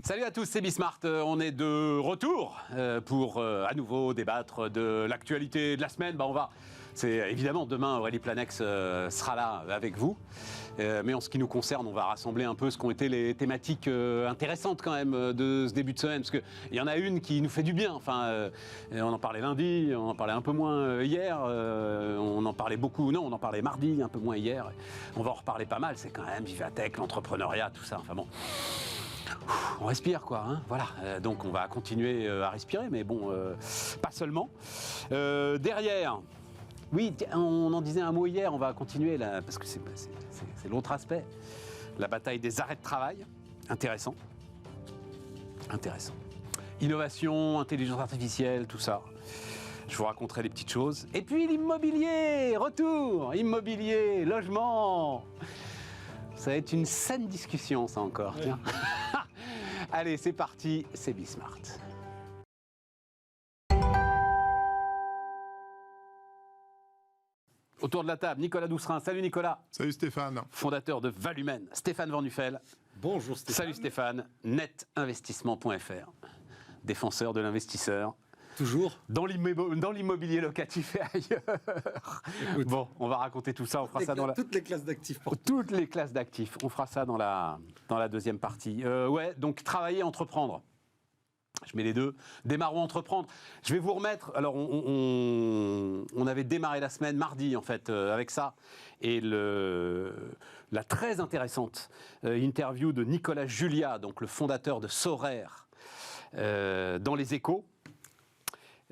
Salut à tous, c'est Bismart. On est de retour pour à nouveau débattre de l'actualité de la semaine. C'est évidemment demain, Aurélie Planex sera là avec vous. Mais en ce qui nous concerne, on va rassembler un peu ce qu'ont été les thématiques intéressantes quand même de ce début de semaine. Parce qu'il y en a une qui nous fait du bien. On en parlait lundi, on en parlait un peu moins hier. On en parlait beaucoup, non, on en parlait mardi, un peu moins hier. On va en reparler pas mal. C'est quand même Vivatech, l'entrepreneuriat, tout ça. On respire quoi, hein, voilà. Donc on va continuer à respirer, mais bon, pas seulement. Derrière, oui, on en disait un mot hier, on va continuer là, parce que c'est l'autre aspect. La bataille des arrêts de travail, intéressant. Innovation, intelligence artificielle, tout ça. Je vous raconterai des petites choses. Et puis l'immobilier, retour, immobilier, logement. Ça va être une saine discussion, ça encore, ouais. Tiens. Allez, c'est parti, c'est Bismart. Autour de la table, Nicolas Doucerin. Salut Nicolas. Salut Stéphane. Fondateur de Valumen. Stéphane Van Nuffel. Bonjour Stéphane. Salut Stéphane. Netinvestissement.fr. Défenseur de l'investisseur. Toujours. Dans l'immobilier locatif et ailleurs. Écoute, bon, on va raconter tout ça. On fera ça dans toutes les classes d'actifs. Toutes les classes d'actifs. On fera ça dans la deuxième partie. Donc travailler, entreprendre. Je mets les deux. Démarrons entreprendre. Je vais vous remettre. Alors, on avait démarré la semaine mardi, en fait, avec ça. Et la très intéressante interview de Nicolas Julia, donc le fondateur de Sorare, dans Les Échos.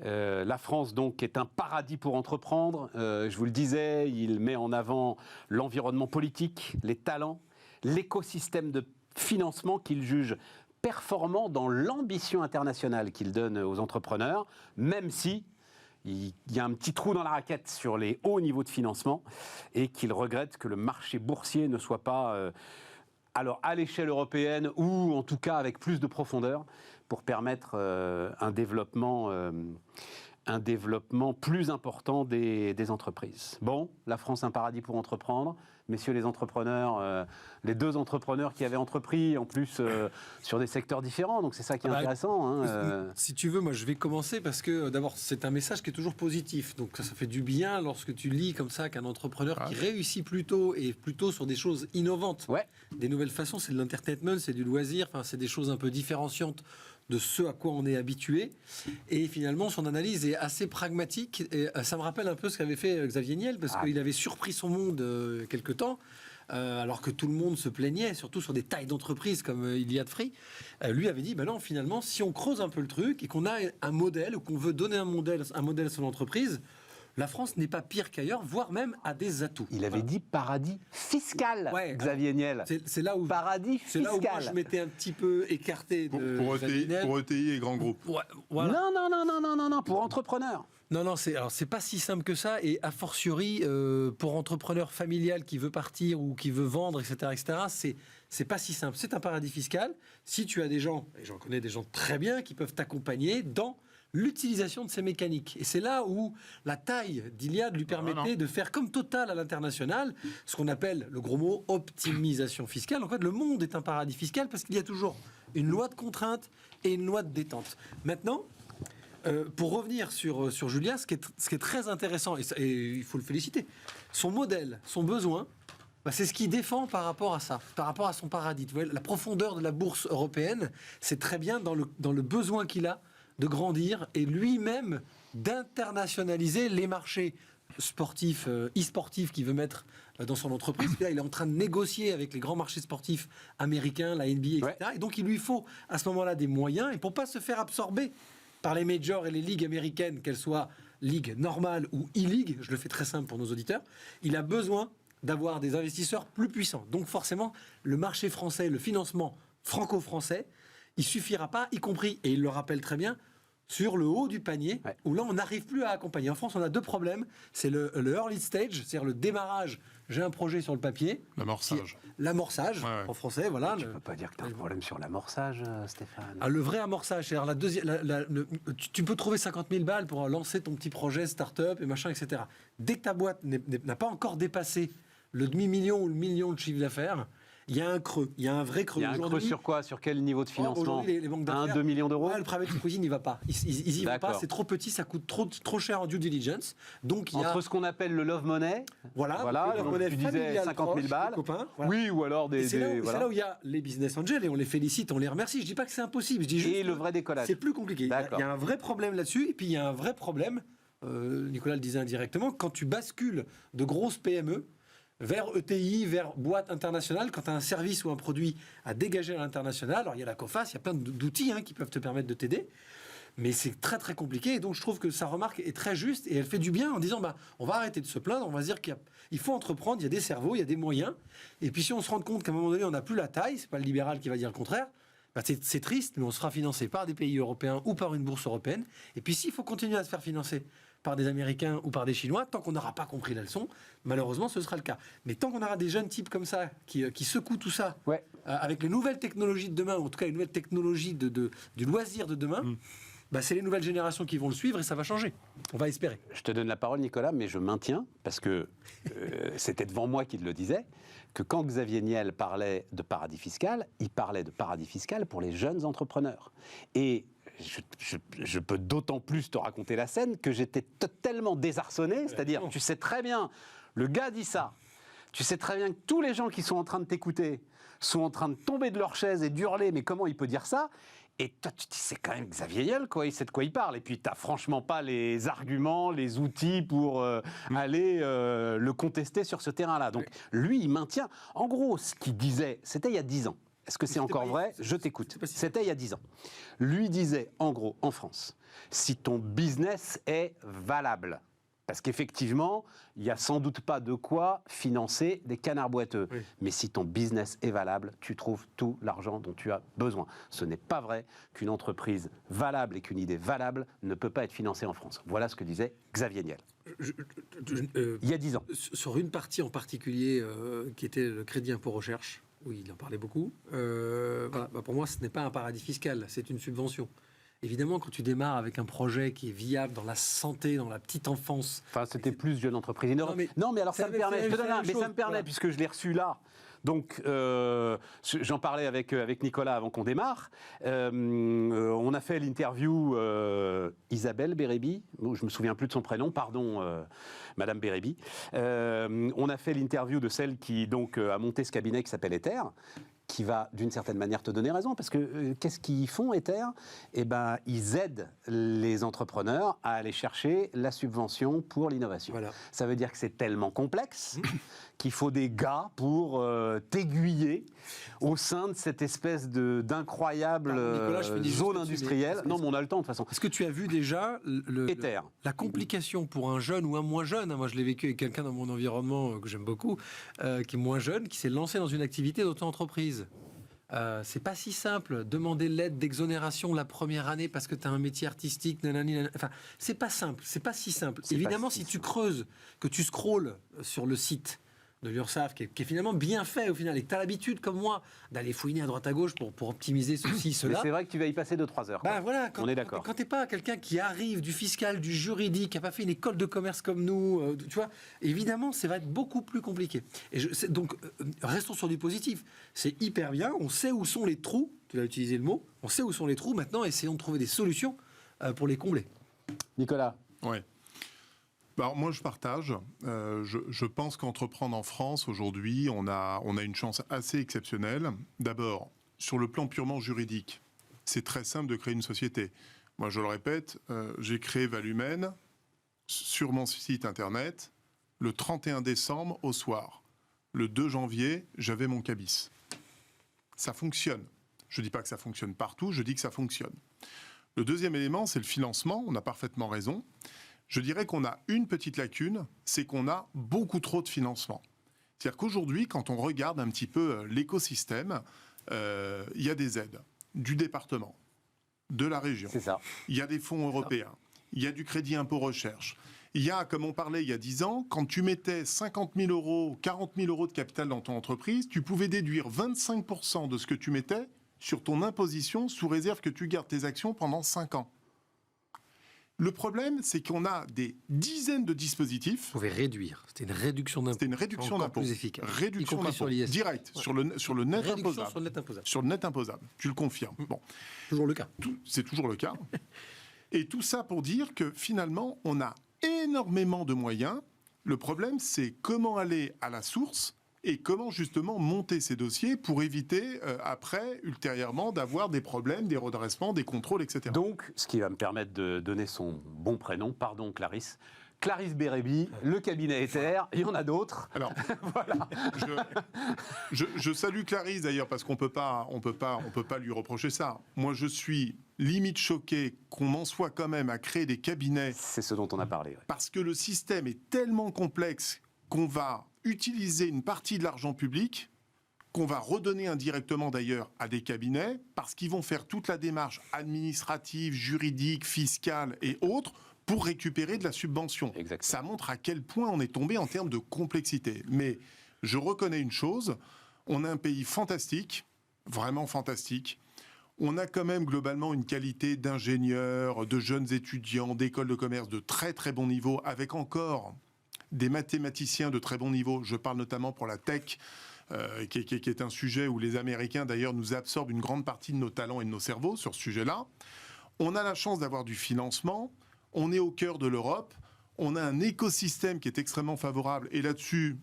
La France, donc, est un paradis pour entreprendre. Je vous le disais, il met en avant l'environnement politique, les talents, l'écosystème de financement qu'il juge performant dans l'ambition internationale qu'il donne aux entrepreneurs, même si il y a un petit trou dans la raquette sur les hauts niveaux de financement et qu'il regrette que le marché boursier ne soit pas... alors à l'échelle européenne ou en tout cas avec plus de profondeur pour permettre un développement plus important des entreprises. Bon, la France un paradis pour entreprendre. Messieurs les entrepreneurs, les deux entrepreneurs qui avaient entrepris en plus sur des secteurs différents, donc c'est ça qui est intéressant. Hein, Si tu veux, moi je vais commencer parce que d'abord c'est un message qui est toujours positif, donc ça fait du bien lorsque tu lis comme ça qu'un entrepreneur qui réussit plutôt sur des choses innovantes, des nouvelles façons, c'est de l'entertainment, c'est du loisir, c'est des choses un peu différenciantes de ce à quoi on est habitué, et finalement son analyse est assez pragmatique, et ça me rappelle un peu ce qu'avait fait Xavier Niel, parce qu'il avait surpris son monde quelque temps, alors que tout le monde se plaignait, surtout sur des tailles d'entreprise comme Iliad Free. Lui avait dit, non, finalement, si on creuse un peu le truc, et qu'on a un modèle, ou qu'on veut donner un modèle à son entreprise, la France n'est pas pire qu'ailleurs, voire même a des atouts. Il avait dit paradis fiscal, Xavier Niel. C'est là où paradis fiscal. C'est là où moi je m'étais un petit peu écarté pour ETI et grands groupes. Voilà. Non, pour entrepreneurs. Non, c'est pas si simple que ça, et a fortiori pour entrepreneur familial qui veut partir ou qui veut vendre, etc., c'est pas si simple. C'est un paradis fiscal. Si tu as des gens, et j'en connais des gens très bien, qui peuvent t'accompagner dans l'utilisation de ces mécaniques. Et c'est là où la taille d'Iliad lui permettait de faire comme Total à l'international, ce qu'on appelle, le gros mot, optimisation fiscale. En fait, le monde est un paradis fiscal parce qu'il y a toujours une loi de contrainte et une loi de détente. Maintenant, pour revenir sur Julia, ce qui est très intéressant, et il faut le féliciter, son modèle, son besoin, c'est ce qu'il défend par rapport à ça, par rapport à son paradis. Tu vois, la profondeur de la bourse européenne, c'est très bien dans le besoin qu'il a de grandir et lui-même d'internationaliser les marchés sportifs, e-sportifs qu'il veut mettre dans son entreprise. Là, il est en train de négocier avec les grands marchés sportifs américains, la NBA, etc. Et donc, il lui faut à ce moment-là des moyens. Et pour ne pas se faire absorber par les majors et les ligues américaines, qu'elles soient ligues normales ou e-ligues, je le fais très simple pour nos auditeurs, il a besoin d'avoir des investisseurs plus puissants. Donc, forcément, le marché français, le financement franco-français, il suffira pas, y compris, et il le rappelle très bien, sur le haut du panier, où là, on n'arrive plus à accompagner. En France, on a deux problèmes. C'est le early stage, c'est-à-dire le démarrage. J'ai un projet sur le papier. L'amorçage, en français, voilà. Tu ne peux pas dire que tu as un problème sur l'amorçage, Stéphane. Le vrai amorçage, c'est-à-dire tu peux trouver 50 000 balles pour lancer ton petit projet start-up et machin, etc. Dès que ta boîte n'a pas encore dépassé le demi-million ou le million de chiffre d'affaires, Il y a un creux, il y a un vrai creux. Il y a un creux sur quoi? Sur quel niveau de financement? Aujourd'hui, les banques d'affaires, 1-2 millions d'euros? le private equity n'y va pas. Ils y vont pas, c'est trop petit, ça coûte trop cher en due diligence. Donc, il y a... Entre ce qu'on appelle le love money, voilà donc tu disais 50 000 balles, copains, voilà. Oui, ou alors des... C'est là où il y a les business angels, et on les félicite, on les remercie. Je dis pas que c'est impossible, je dis juste... Et le vrai décollage. C'est plus compliqué. Il y a un vrai problème là-dessus, et puis il y a un vrai problème, Nicolas le disait indirectement, quand tu bascules de grosses PME vers ETI, vers boîte internationale, quand tu as un service ou un produit à dégager à l'international. Alors il y a la COFAS, il y a plein d'outils qui peuvent te permettre de t'aider, mais c'est très très compliqué, et donc je trouve que sa remarque est très juste, et elle fait du bien en disant on va arrêter de se plaindre, on va se dire qu'il faut entreprendre, il y a des cerveaux, il y a des moyens, et puis si on se rend compte qu'à un moment donné on n'a plus la taille, c'est pas le libéral qui va dire le contraire, c'est triste, mais on sera financé par des pays européens ou par une bourse européenne, et puis s'il faut continuer à se faire financer par des Américains ou par des Chinois, tant qu'on n'aura pas compris la leçon, malheureusement, ce sera le cas. Mais tant qu'on aura des jeunes types comme ça, qui secouent tout ça, avec les nouvelles technologies de demain, ou en tout cas les nouvelles technologies du loisir de demain, c'est les nouvelles générations qui vont le suivre et ça va changer. On va espérer. Je te donne la parole, Nicolas, mais je maintiens, parce que c'était devant moi qu'il le disait, que quand Xavier Niel parlait de paradis fiscal, il parlait de paradis fiscal pour les jeunes entrepreneurs. Et je peux d'autant plus te raconter la scène que j'étais tellement désarçonné, c'est-à-dire, tu sais très bien, le gars dit ça, tu sais très bien que tous les gens qui sont en train de t'écouter sont en train de tomber de leur chaise et d'hurler, mais comment il peut dire ça? Et toi, tu te dis, c'est quand même Xavier Niel, quoi, il sait de quoi il parle. Et puis, tu n'as franchement pas les arguments, les outils pour aller le contester sur ce terrain-là. Donc, lui, il maintient. En gros, ce qu'il disait, c'était il y a 10 ans. Est-ce que c'est encore vrai? Je t'écoute. C'était il y a 10 ans. Lui disait, en gros, en France, si ton business est valable, parce qu'effectivement, il n'y a sans doute pas de quoi financer des canards boiteux. Oui. Mais si ton business est valable, tu trouves tout l'argent dont tu as besoin. Ce n'est pas vrai qu'une entreprise valable et qu'une idée valable ne peut pas être financée en France. Voilà ce que disait Xavier Niel. Il y a 10 ans. Sur une partie en particulier, qui était le crédit impôt recherche, oui, il en parlait beaucoup. Pour moi, ce n'est pas un paradis fiscal, c'est une subvention. Évidemment, quand tu démarres avec un projet qui est viable dans la santé, dans la petite enfance... Enfin, c'était plus jeune entreprise. Non, mais alors ça me permet, voilà. Puisque je l'ai reçu là. Donc, j'en parlais avec Nicolas avant qu'on démarre. On a fait l'interview Isabelle Bérébi, je me souviens plus de son prénom, pardon, Madame Bérébi. On a fait l'interview de celle qui donc a monté ce cabinet qui s'appelle Ether, qui va d'une certaine manière te donner raison, parce que qu'est-ce qu'ils font, Ether? Eh ben, ils aident les entrepreneurs à aller chercher la subvention pour l'innovation. Voilà. Ça veut dire que c'est tellement complexe qu'il faut des gars pour t'aiguiller au sein de cette espèce d'incroyable zone industrielle. Non, mais on a le temps de toute façon. Est-ce que tu as vu déjà la complication pour un jeune ou un moins jeune? Moi, je l'ai vécu avec quelqu'un dans mon environnement que j'aime beaucoup, qui est moins jeune, qui s'est lancé dans une activité d'auto-entreprise. C'est pas si simple. Demander l'aide d'exonération la première année parce que tu as un métier artistique, enfin, c'est pas simple, c'est pas si simple. Évidemment, si tu creuses, que tu scrolles sur le site de l'URSSAF, qui est finalement bien fait au final, et que tu as l'habitude, comme moi, d'aller fouiner à droite à gauche pour optimiser ceci, cela. Mais c'est vrai que tu vas y passer 2-3 heures. Voilà, on est d'accord. Quand tu n'es pas quelqu'un qui arrive du fiscal, du juridique, qui n'a pas fait une école de commerce comme nous, tu vois, évidemment, ça va être beaucoup plus compliqué. Donc, restons sur du positif. C'est hyper bien, on sait où sont les trous, tu as utilisé le mot, on sait où sont les trous, maintenant, essayons de trouver des solutions pour les combler. Nicolas? Oui. Alors moi, je partage. Je pense qu'entreprendre en France, aujourd'hui, on a une chance assez exceptionnelle. D'abord, sur le plan purement juridique, c'est très simple de créer une société. Moi, je le répète, j'ai créé Valumène sur mon site internet le 31 décembre au soir. Le 2 janvier, j'avais mon cabis. Ça fonctionne. Je ne dis pas que ça fonctionne partout, je dis que ça fonctionne. Le deuxième élément, c'est le financement. On a parfaitement raison. Je dirais qu'on a une petite lacune, c'est qu'on a beaucoup trop de financement. C'est-à-dire qu'aujourd'hui, quand on regarde un petit peu l'écosystème, il y a des aides du département, de la région. C'est ça. Il y a des fonds européens, il y a du crédit impôt recherche. Il y a, comme on parlait il y a 10 ans, quand tu mettais 50 000 euros, 40 000 euros de capital dans ton entreprise, tu pouvais déduire 25% de ce que tu mettais sur ton imposition sous réserve que tu gardes tes actions pendant 5 ans. Le problème, c'est qu'on a des dizaines de dispositifs. Vous pouvez réduire. C'était une réduction d'impôt. C'était une réduction Encore d'impôt. plus efficace. Réduction Y compris d'impôt. sur l'IS. Direct, Ouais. sur le net Réduction imposable. sur le net imposable. Sur le net imposable. Tu le confirmes. Bon, Toujours le cas. c'est toujours le cas. Et tout ça pour dire que finalement, on a énormément de moyens. Le problème, c'est comment aller à la source et comment justement monter ces dossiers pour éviter après, ultérieurement, d'avoir des problèmes, des redressements, des contrôles, etc. Donc, ce qui va me permettre de donner son bon prénom, pardon Clarisse. Clarisse Bérébi, le cabinet Ether, il y en a d'autres. Alors, voilà. je salue Clarisse d'ailleurs parce qu'on peut pas lui reprocher ça. Moi, je suis limite choqué qu'on en soit quand même à créer des cabinets. C'est ce dont on a parlé. Ouais. Parce que le système est tellement complexe qu'on va utiliser une partie de l'argent public, qu'on va redonner indirectement d'ailleurs à des cabinets, parce qu'ils vont faire toute la démarche administrative, juridique, fiscale et autres pour récupérer de la subvention. Exactement. Ça montre à quel point on est tombé en termes de complexité. Mais je reconnais une chose, on a un pays fantastique, vraiment fantastique. On a quand même globalement une qualité d'ingénieurs, de jeunes étudiants, d'écoles de commerce de très très bon niveau, avec encore des mathématiciens de très bon niveau. Je parle notamment pour la tech, qui est un sujet où les Américains d'ailleurs nous absorbent une grande partie de nos talents et de nos cerveaux sur ce sujet-là. On a la chance d'avoir du financement. On est au cœur de l'Europe, on a un écosystème qui est extrêmement favorable, et là-dessus,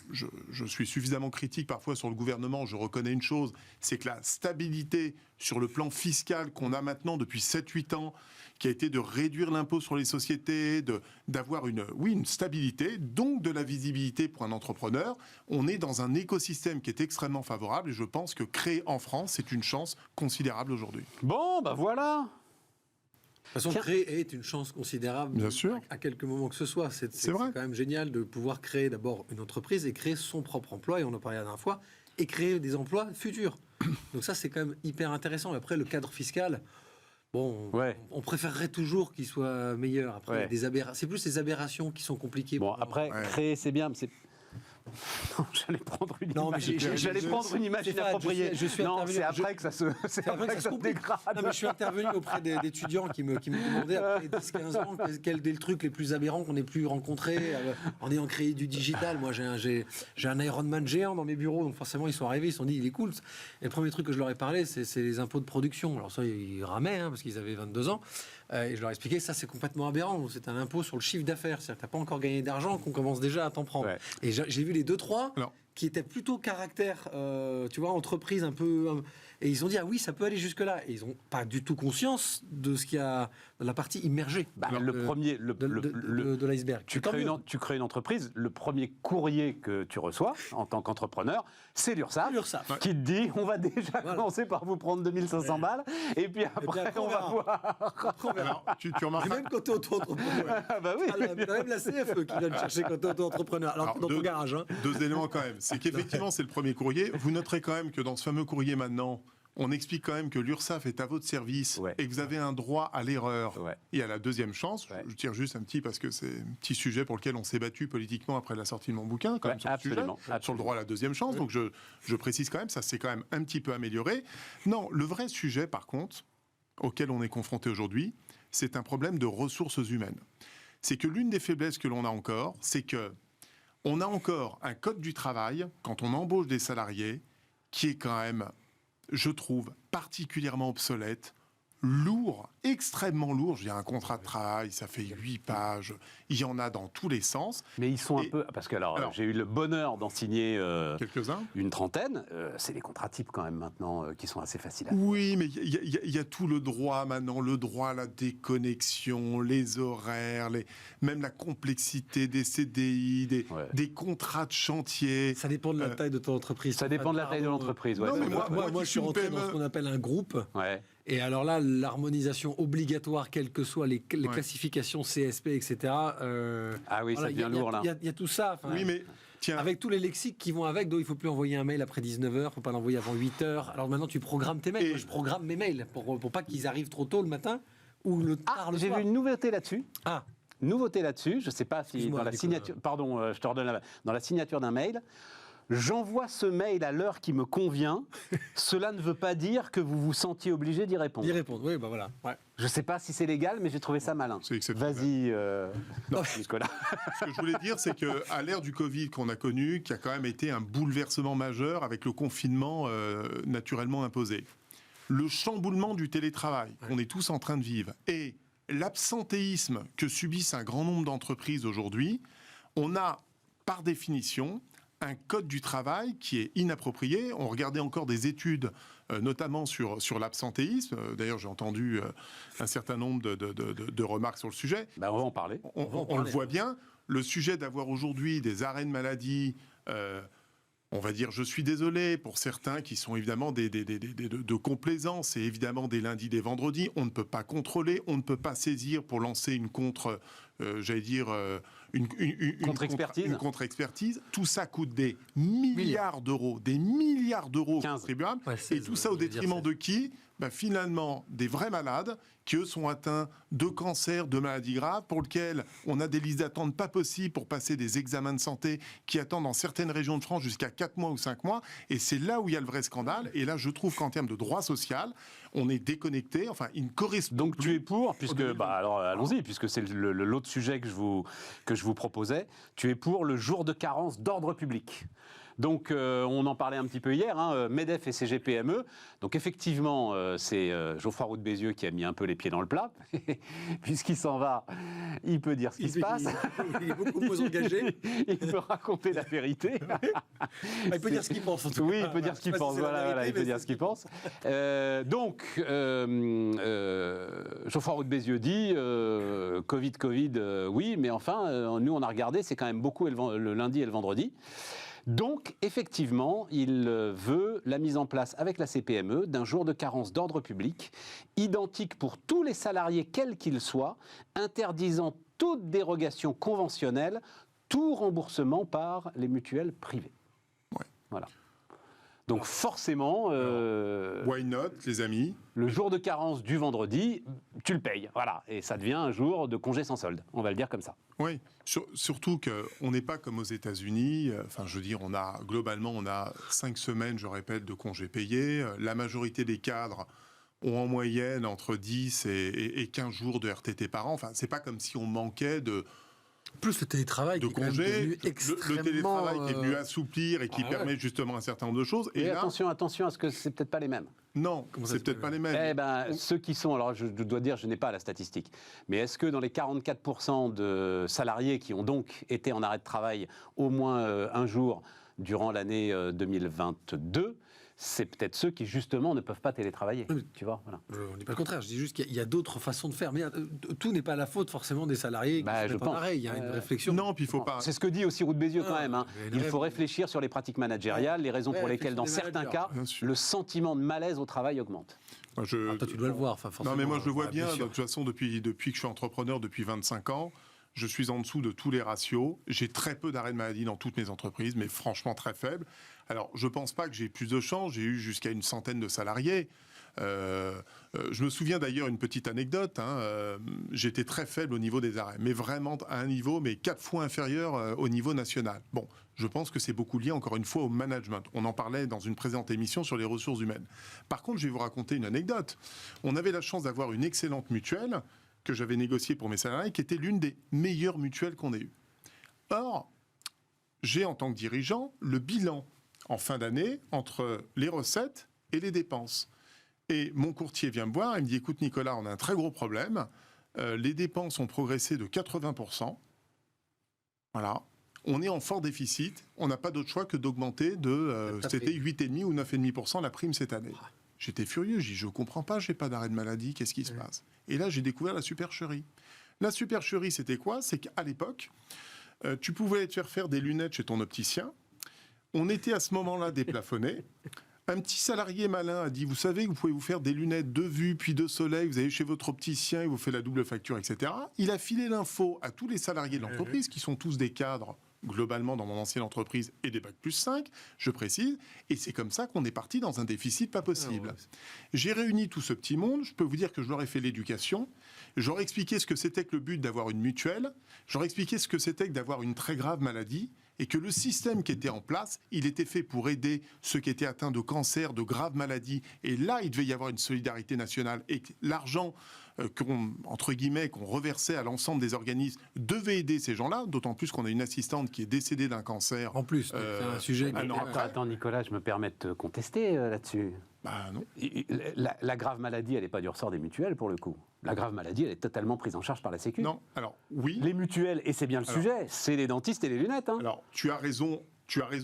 je suis suffisamment critique parfois sur le gouvernement, je reconnais une chose, c'est que la stabilité sur le plan fiscal qu'on a maintenant depuis 7-8 ans, qui a été de réduire l'impôt sur les sociétés, d'avoir une stabilité, donc de la visibilité pour un entrepreneur, on est dans un écosystème qui est extrêmement favorable, et je pense que créer en France, c'est une chance considérable aujourd'hui. Bon, bah voilà. De toute façon, créer est une chance considérable. Bien sûr. À quelque moment que ce soit. C'est vrai. quand même génial de pouvoir créer d'abord une entreprise et créer son propre emploi, et on en parlait la dernière fois, et créer des emplois futurs. Donc ça, c'est quand même hyper intéressant. Et après, le cadre fiscal, bon, on préférerait toujours qu'il soit meilleur. Après, c'est plus les aberrations qui sont compliquées. Bon, après, créer, c'est bien, mais c'est... Non, j'allais prendre une image inappropriée. Non, c'est après que ça se dégrade. Non, mais je suis intervenu auprès d'étudiants qui me demandaient après 10-15 ans quel est le truc les plus aberrants qu'on ait pu rencontrer en ayant créé du digital. Moi, j'ai un Ironman géant dans mes bureaux, donc forcément ils sont arrivés, ils se sont dit il est cool. Et le premier truc que je leur ai parlé, c'est les impôts de production. Alors ça, ils ramaient parce qu'ils avaient 22 ans. Et je leur ai expliqué ça, c'est complètement aberrant. C'est un impôt sur le chiffre d'affaires. C'est-à-dire que tu n'as pas encore gagné d'argent qu'on commence déjà à t'en prendre. Ouais. Et j'ai vu les 2-3 qui étaient plutôt caractère, tu vois, entreprise un peu... et ils ont dit, ah oui, ça peut aller jusque-là. Et ils n'ont pas du tout conscience de ce qu'il y a dans la partie immergée. De l'iceberg. Tu crées une entreprise, le premier courrier que tu reçois en tant qu'entrepreneur, c'est l'URSSAF qui te dit, on va déjà commencer par vous prendre 2500 balles, et puis après, on va voir. Alors, tu remarques... Et même quand tu es auto-entrepreneur. Bah oui. Même la CFE qui vient te chercher quand tu es auto-entrepreneur. Alors dans ton garage. Deux éléments quand même. C'est qu'effectivement, c'est le premier courrier. Vous noterez quand même que dans ce fameux courrier maintenant, on explique quand même que l'URSSAF est à votre service et que vous avez un droit à l'erreur et à la deuxième chance. Je tire juste un petit parce que c'est un petit sujet pour lequel on s'est battu politiquement après la sortie de mon bouquin, quand même, sur, sur le droit à la deuxième chance. Donc je précise quand même, ça s'est quand même un petit peu amélioré. Non, le vrai sujet par contre, auquel on est confronté aujourd'hui, c'est un problème de ressources humaines. C'est que l'une des faiblesses que l'on a encore, c'est que on a encore un code du travail, quand on embauche des salariés, qui est quand même, je trouve, particulièrement obsolète, lourd, extrêmement lourd. Je veux dire, un contrat de travail, ça fait 8 pages. Il y en a dans tous les sens. Mais ils sont un peu... Parce que alors j'ai eu le bonheur d'en signer quelques-uns. Une trentaine. C'est des contrats types quand même maintenant qui sont assez faciles à... Oui, mais il y a tout le droit maintenant. Le droit à la déconnexion, les horaires, même la complexité des CDI, des contrats de chantier. Ça dépend de la taille de ton entreprise. Ça dépend de la taille de l'entreprise. Non, mais moi, je suis rentré dans ce qu'on appelle un groupe. Et alors là, l'harmonisation obligatoire, quelles que soient les classifications CSP, etc. Ah oui, ça devient lourd là. Il y a tout ça. Oui, mais tiens. Avec tous les lexiques qui vont avec, donc il ne faut plus envoyer un mail après 19h, il ne faut pas l'envoyer avant 8h. Alors maintenant, tu programmes tes mails. Moi, je programme mes mails pour pas qu'ils arrivent trop tôt le matin ou le tard le soir. J'ai vu une nouveauté là-dessus. Nouveauté là-dessus, je ne sais pas si dans la signature... Pardon, je te redonne dans la signature d'un mail, J'envoie ce mail à l'heure qui me convient. Cela ne veut pas dire que vous vous sentiez obligé d'y répondre. D'y répondre, oui, bah voilà. Ouais. Je ne sais pas si c'est légal, mais j'ai trouvé ça malin. C'est exceptionnel. Vas-y, Nicolas. Ce que je voulais dire, c'est qu'à l'ère du Covid qu'on a connu, qui a quand même été un bouleversement majeur avec le confinement naturellement imposé, le chamboulement du télétravail qu'on est tous en train de vivre et l'absentéisme que subissent un grand nombre d'entreprises aujourd'hui, on a par définition un code du travail qui est inapproprié. On regardait encore des études, notamment sur l'absentéisme. D'ailleurs, j'ai entendu un certain nombre de remarques sur le sujet. Ben, on va en parler. On le voit bien. Le sujet d'avoir aujourd'hui des arrêts de maladie, on va dire, je suis désolé, pour certains qui sont évidemment de complaisance, et évidemment des lundis, des vendredis, on ne peut pas contrôler, on ne peut pas saisir pour lancer une contre-expertise. Tout ça coûte des milliards d'euros aux contribuables. Ouais, et tout ça au détriment de qui ? Finalement, des vrais malades qui, eux, sont atteints de cancer, de maladies graves, pour lesquels on a des listes d'attente pas possibles pour passer des examens de santé qui attendent dans certaines régions de France jusqu'à 4 mois ou 5 mois. Et c'est là où il y a le vrai scandale. Et là, je trouve qu'en termes de droit social, on est déconnecté. Enfin, il ne correspond Donc plus. tu es pour, puisque alors allons-y, puisque c'est l'autre sujet que je vous proposais. Tu es pour le jour de carence d'ordre public. Donc, on en parlait un petit peu hier, MEDEF et CGPME. Donc, effectivement, c'est Geoffroy Roux de Bézieux qui a mis un peu les pieds dans le plat. Puisqu'il s'en va, il peut dire ce qui se passe. Il est beaucoup moins engagé. Il peut raconter la vérité. Il peut dire ce qu'il pense, en tout cas. Oui, il peut dire ce qu'il pense. Voilà, il peut dire ce qu'il pense. Donc, Geoffroy Roux de Bézieux dit Covid, oui, mais enfin, nous, on a regardé, c'est quand même beaucoup le lundi et le vendredi. Donc, effectivement, il veut la mise en place avec la CPME d'un jour de carence d'ordre public, identique pour tous les salariés, quels qu'ils soient, interdisant toute dérogation conventionnelle, tout remboursement par les mutuelles privées. Ouais. Voilà. Donc forcément, why not, les amis ? le jour de carence du vendredi, tu le payes. Voilà. Et ça devient un jour de congé sans solde. On va le dire comme ça. Oui, surtout qu'on n'est pas comme aux États-Unis. Enfin, je veux dire, globalement, on a 5 semaines, je répète, de congés payés. La majorité des cadres ont en moyenne entre 10 et 15 jours de RTT par an. Enfin, c'est pas comme si on manquait de plus le télétravail de qui est quand même congés, devenu extrêmement... le télétravail qui est venu assouplir et qui permet justement un certain nombre de choses. Et là, attention à ce que c'est peut-être pas les mêmes. Non, c'est peut-être pas les mêmes. Eh ben, ceux qui sont, alors je dois dire, je n'ai pas la statistique, mais est-ce que dans les 44% de salariés qui ont donc été en arrêt de travail au moins un jour durant l'année 2022, c'est peut-être ceux qui, justement, ne peuvent pas télétravailler. Oui. Tu vois, voilà. On n'est pas le contraire, je dis juste qu'il y a d'autres façons de faire. Mais tout n'est pas la faute, forcément, des salariés qui je sont en pense. arrêt. Il y a une réflexion. Non, puis il faut pas... C'est ce que dit aussi Roux de Bézieux quand même. Il faut rêves. réfléchir sur les pratiques managériales, les raisons pour lesquelles, dans certains cas, Bien sûr. le sentiment de malaise au travail augmente. Moi, Toi, tu dois le voir. Enfin, forcément, non, mais moi, je le vois bien. sûr. De toute façon, depuis que je suis entrepreneur, depuis 25 ans, je suis en dessous de tous les ratios. J'ai très peu d'arrêts de maladie dans toutes mes entreprises, mais franchement très faible. Alors, je ne pense pas que j'ai plus de chance. J'ai eu jusqu'à une centaine de salariés. Je me souviens d'ailleurs une petite anecdote. J'étais très faible au niveau des arrêts, mais vraiment à un niveau, mais 4 fois inférieur au niveau national. Bon, je pense que c'est beaucoup lié, encore une fois, au management. On en parlait dans une présente émission sur les ressources humaines. Par contre, je vais vous raconter une anecdote. On avait la chance d'avoir une excellente mutuelle que j'avais négociée pour mes salariés, qui était l'une des meilleures mutuelles qu'on ait eues. Or, j'ai en tant que dirigeant le bilan en fin d'année entre les recettes et les dépenses. Et mon courtier vient me voir et me dit « Écoute Nicolas, on a un très gros problème. Les dépenses ont progressé de 80%. Voilà. On est en fort déficit. On n'a pas d'autre choix que d'augmenter de... c'était 8,5 ou 9,5% la prime cette année. » J'étais furieux. Je dis « Je ne comprends pas, je n'ai pas d'arrêt de maladie. Qu'est-ce qui se passe ?» Et là, j'ai découvert la supercherie. La supercherie, c'était quoi ? C'est qu'à l'époque, tu pouvais te faire des lunettes chez ton opticien. On était à ce moment-là déplafonné. Un petit salarié malin a dit, vous savez que vous pouvez vous faire des lunettes de vue puis de soleil, vous allez chez votre opticien, il vous fait la double facture, etc. Il a filé l'info à tous les salariés de l'entreprise, qui sont tous des cadres, globalement, dans mon ancienne entreprise, et des Bac+5, je précise. Et c'est comme ça qu'on est parti dans un déficit pas possible. J'ai réuni tout ce petit monde, je peux vous dire que je leur ai fait l'éducation, j'aurais expliqué ce que c'était que le but d'avoir une mutuelle, j'aurais expliqué ce que c'était que d'avoir une très grave maladie, et que le système qui était en place, il était fait pour aider ceux qui étaient atteints de cancer, de graves maladies. Et là, il devait y avoir une solidarité nationale. Et que l'argent qu'on reversait à l'ensemble des organismes devait aider ces gens-là, d'autant plus qu'on a une assistante qui est décédée d'un cancer. En plus, c'est un sujet... Attends, Nicolas, je me permets de te contester là-dessus. Bah non. La grave maladie, elle n'est pas du ressort des mutuelles, pour le coup. La grave maladie, elle est totalement prise en charge par la Sécu. Non, alors oui. Les mutuelles, et c'est bien le sujet, c'est les dentistes et les lunettes. Hein. Alors, tu as raison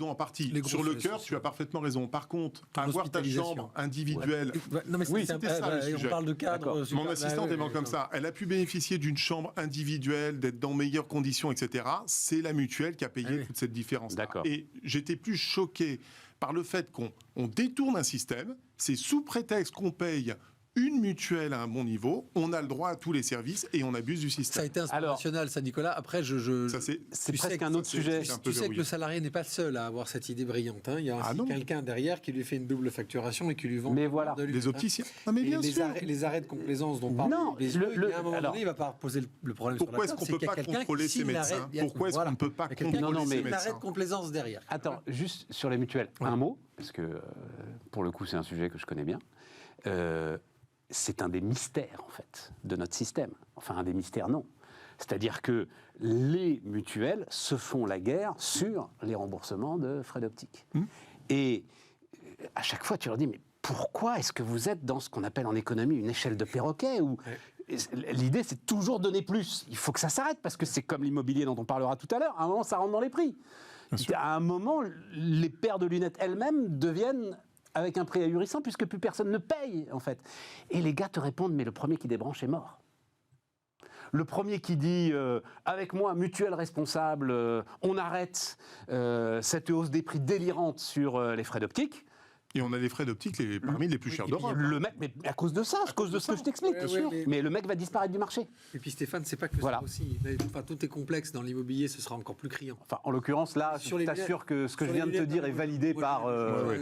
en partie. Sur le cœur, tu as parfaitement raison. Par contre, avoir ta chambre individuelle... Non, mais oui, c'était ça le sujet. On parle de cadre... Mon assistante est comme ça. Elle a pu bénéficier d'une chambre individuelle, d'être dans meilleures conditions, etc. C'est la mutuelle qui a payé toute cette différence. Et j'étais plus choqué par le fait qu'on détourne un système. C'est sous prétexte qu'on paye une mutuelle à un bon niveau, on a le droit à tous les services et on abuse du système. Ça a été inspirationnel, ça, Nicolas. Après, c'est presque un autre sujet. Tu sais que le salarié n'est pas le seul à avoir cette idée brillante. Hein. Il y a aussi quelqu'un derrière qui lui fait une double facturation et qui lui vend. Mais voilà, les opticiens. Non, mais bien sûr. Les arrêts de complaisance dont parle. Non, à un moment donné, il va pas poser le problème sur la table. Pourquoi est-ce qu'on ne peut pas contrôler ces médecins? Pourquoi est-ce qu'on ne peut pas contrôler ces médecins? L'arrêt de complaisance derrière. Attends, juste sur les mutuelles, un mot, parce que pour le coup, c'est un sujet que je connais bien. C'est un des mystères, en fait, de notre système. Enfin, un des mystères, non. C'est-à-dire que les mutuelles se font la guerre sur les remboursements de frais d'optique. Et à chaque fois, tu leur dis, mais pourquoi est-ce que vous êtes dans ce qu'on appelle en économie une échelle de perroquet où l'idée, c'est toujours donner plus. Il faut que ça s'arrête, parce que c'est comme l'immobilier dont on parlera tout à l'heure. À un moment, ça rentre dans les prix. À un moment, les paires de lunettes elles-mêmes deviennent... avec un prix ahurissant, puisque plus personne ne paye, en fait. Et les gars te répondent, mais le premier qui débranche est mort. Le premier qui dit, avec moi, mutuelle responsable, on arrête cette hausse des prix délirante sur les frais d'optique. Et on a les frais d'optique parmi les plus chers d'Europe. Le mec, mais à cause de ça, à cause de ce que je t'explique, bien sûr. Mais le mec va disparaître du marché. Et puis Stéphane, c'est pas que ça aussi. Enfin, tout est complexe dans l'immobilier, ce sera encore plus criant. Enfin, en l'occurrence, là, je t'assure que ce que je viens de te dire est validé par...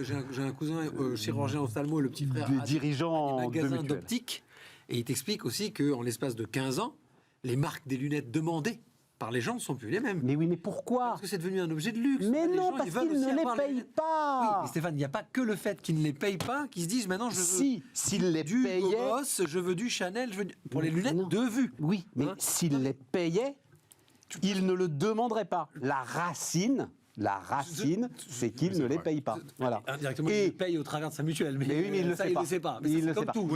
J'ai un cousin chirurgien ophtalmo, le petit frère... Des dirigeants de magasins d'optique. Et il t'explique aussi qu'en l'espace de 15 ans, les marques des lunettes demandées par les gens ne sont plus les mêmes. Mais oui, mais pourquoi? Parce que c'est devenu un objet de luxe. Mais non, parce qu'ils ne les payent pas. Oui, mais Stéphane, il n'y a pas que le fait qu'ils ne les payent pas, qu'ils se disent maintenant je veux s'ils les du payaient, Goros, je veux du Chanel, pour les lunettes de vue. Oui, mais s'ils les payaient, ils ne le demanderaient pas. La racine, c'est qu'il ne les paye pas. Voilà. Indirectement, il les paye au travers de sa mutuelle. Mais oui, mais il ne le sait pas. Il le sait pas. Tout.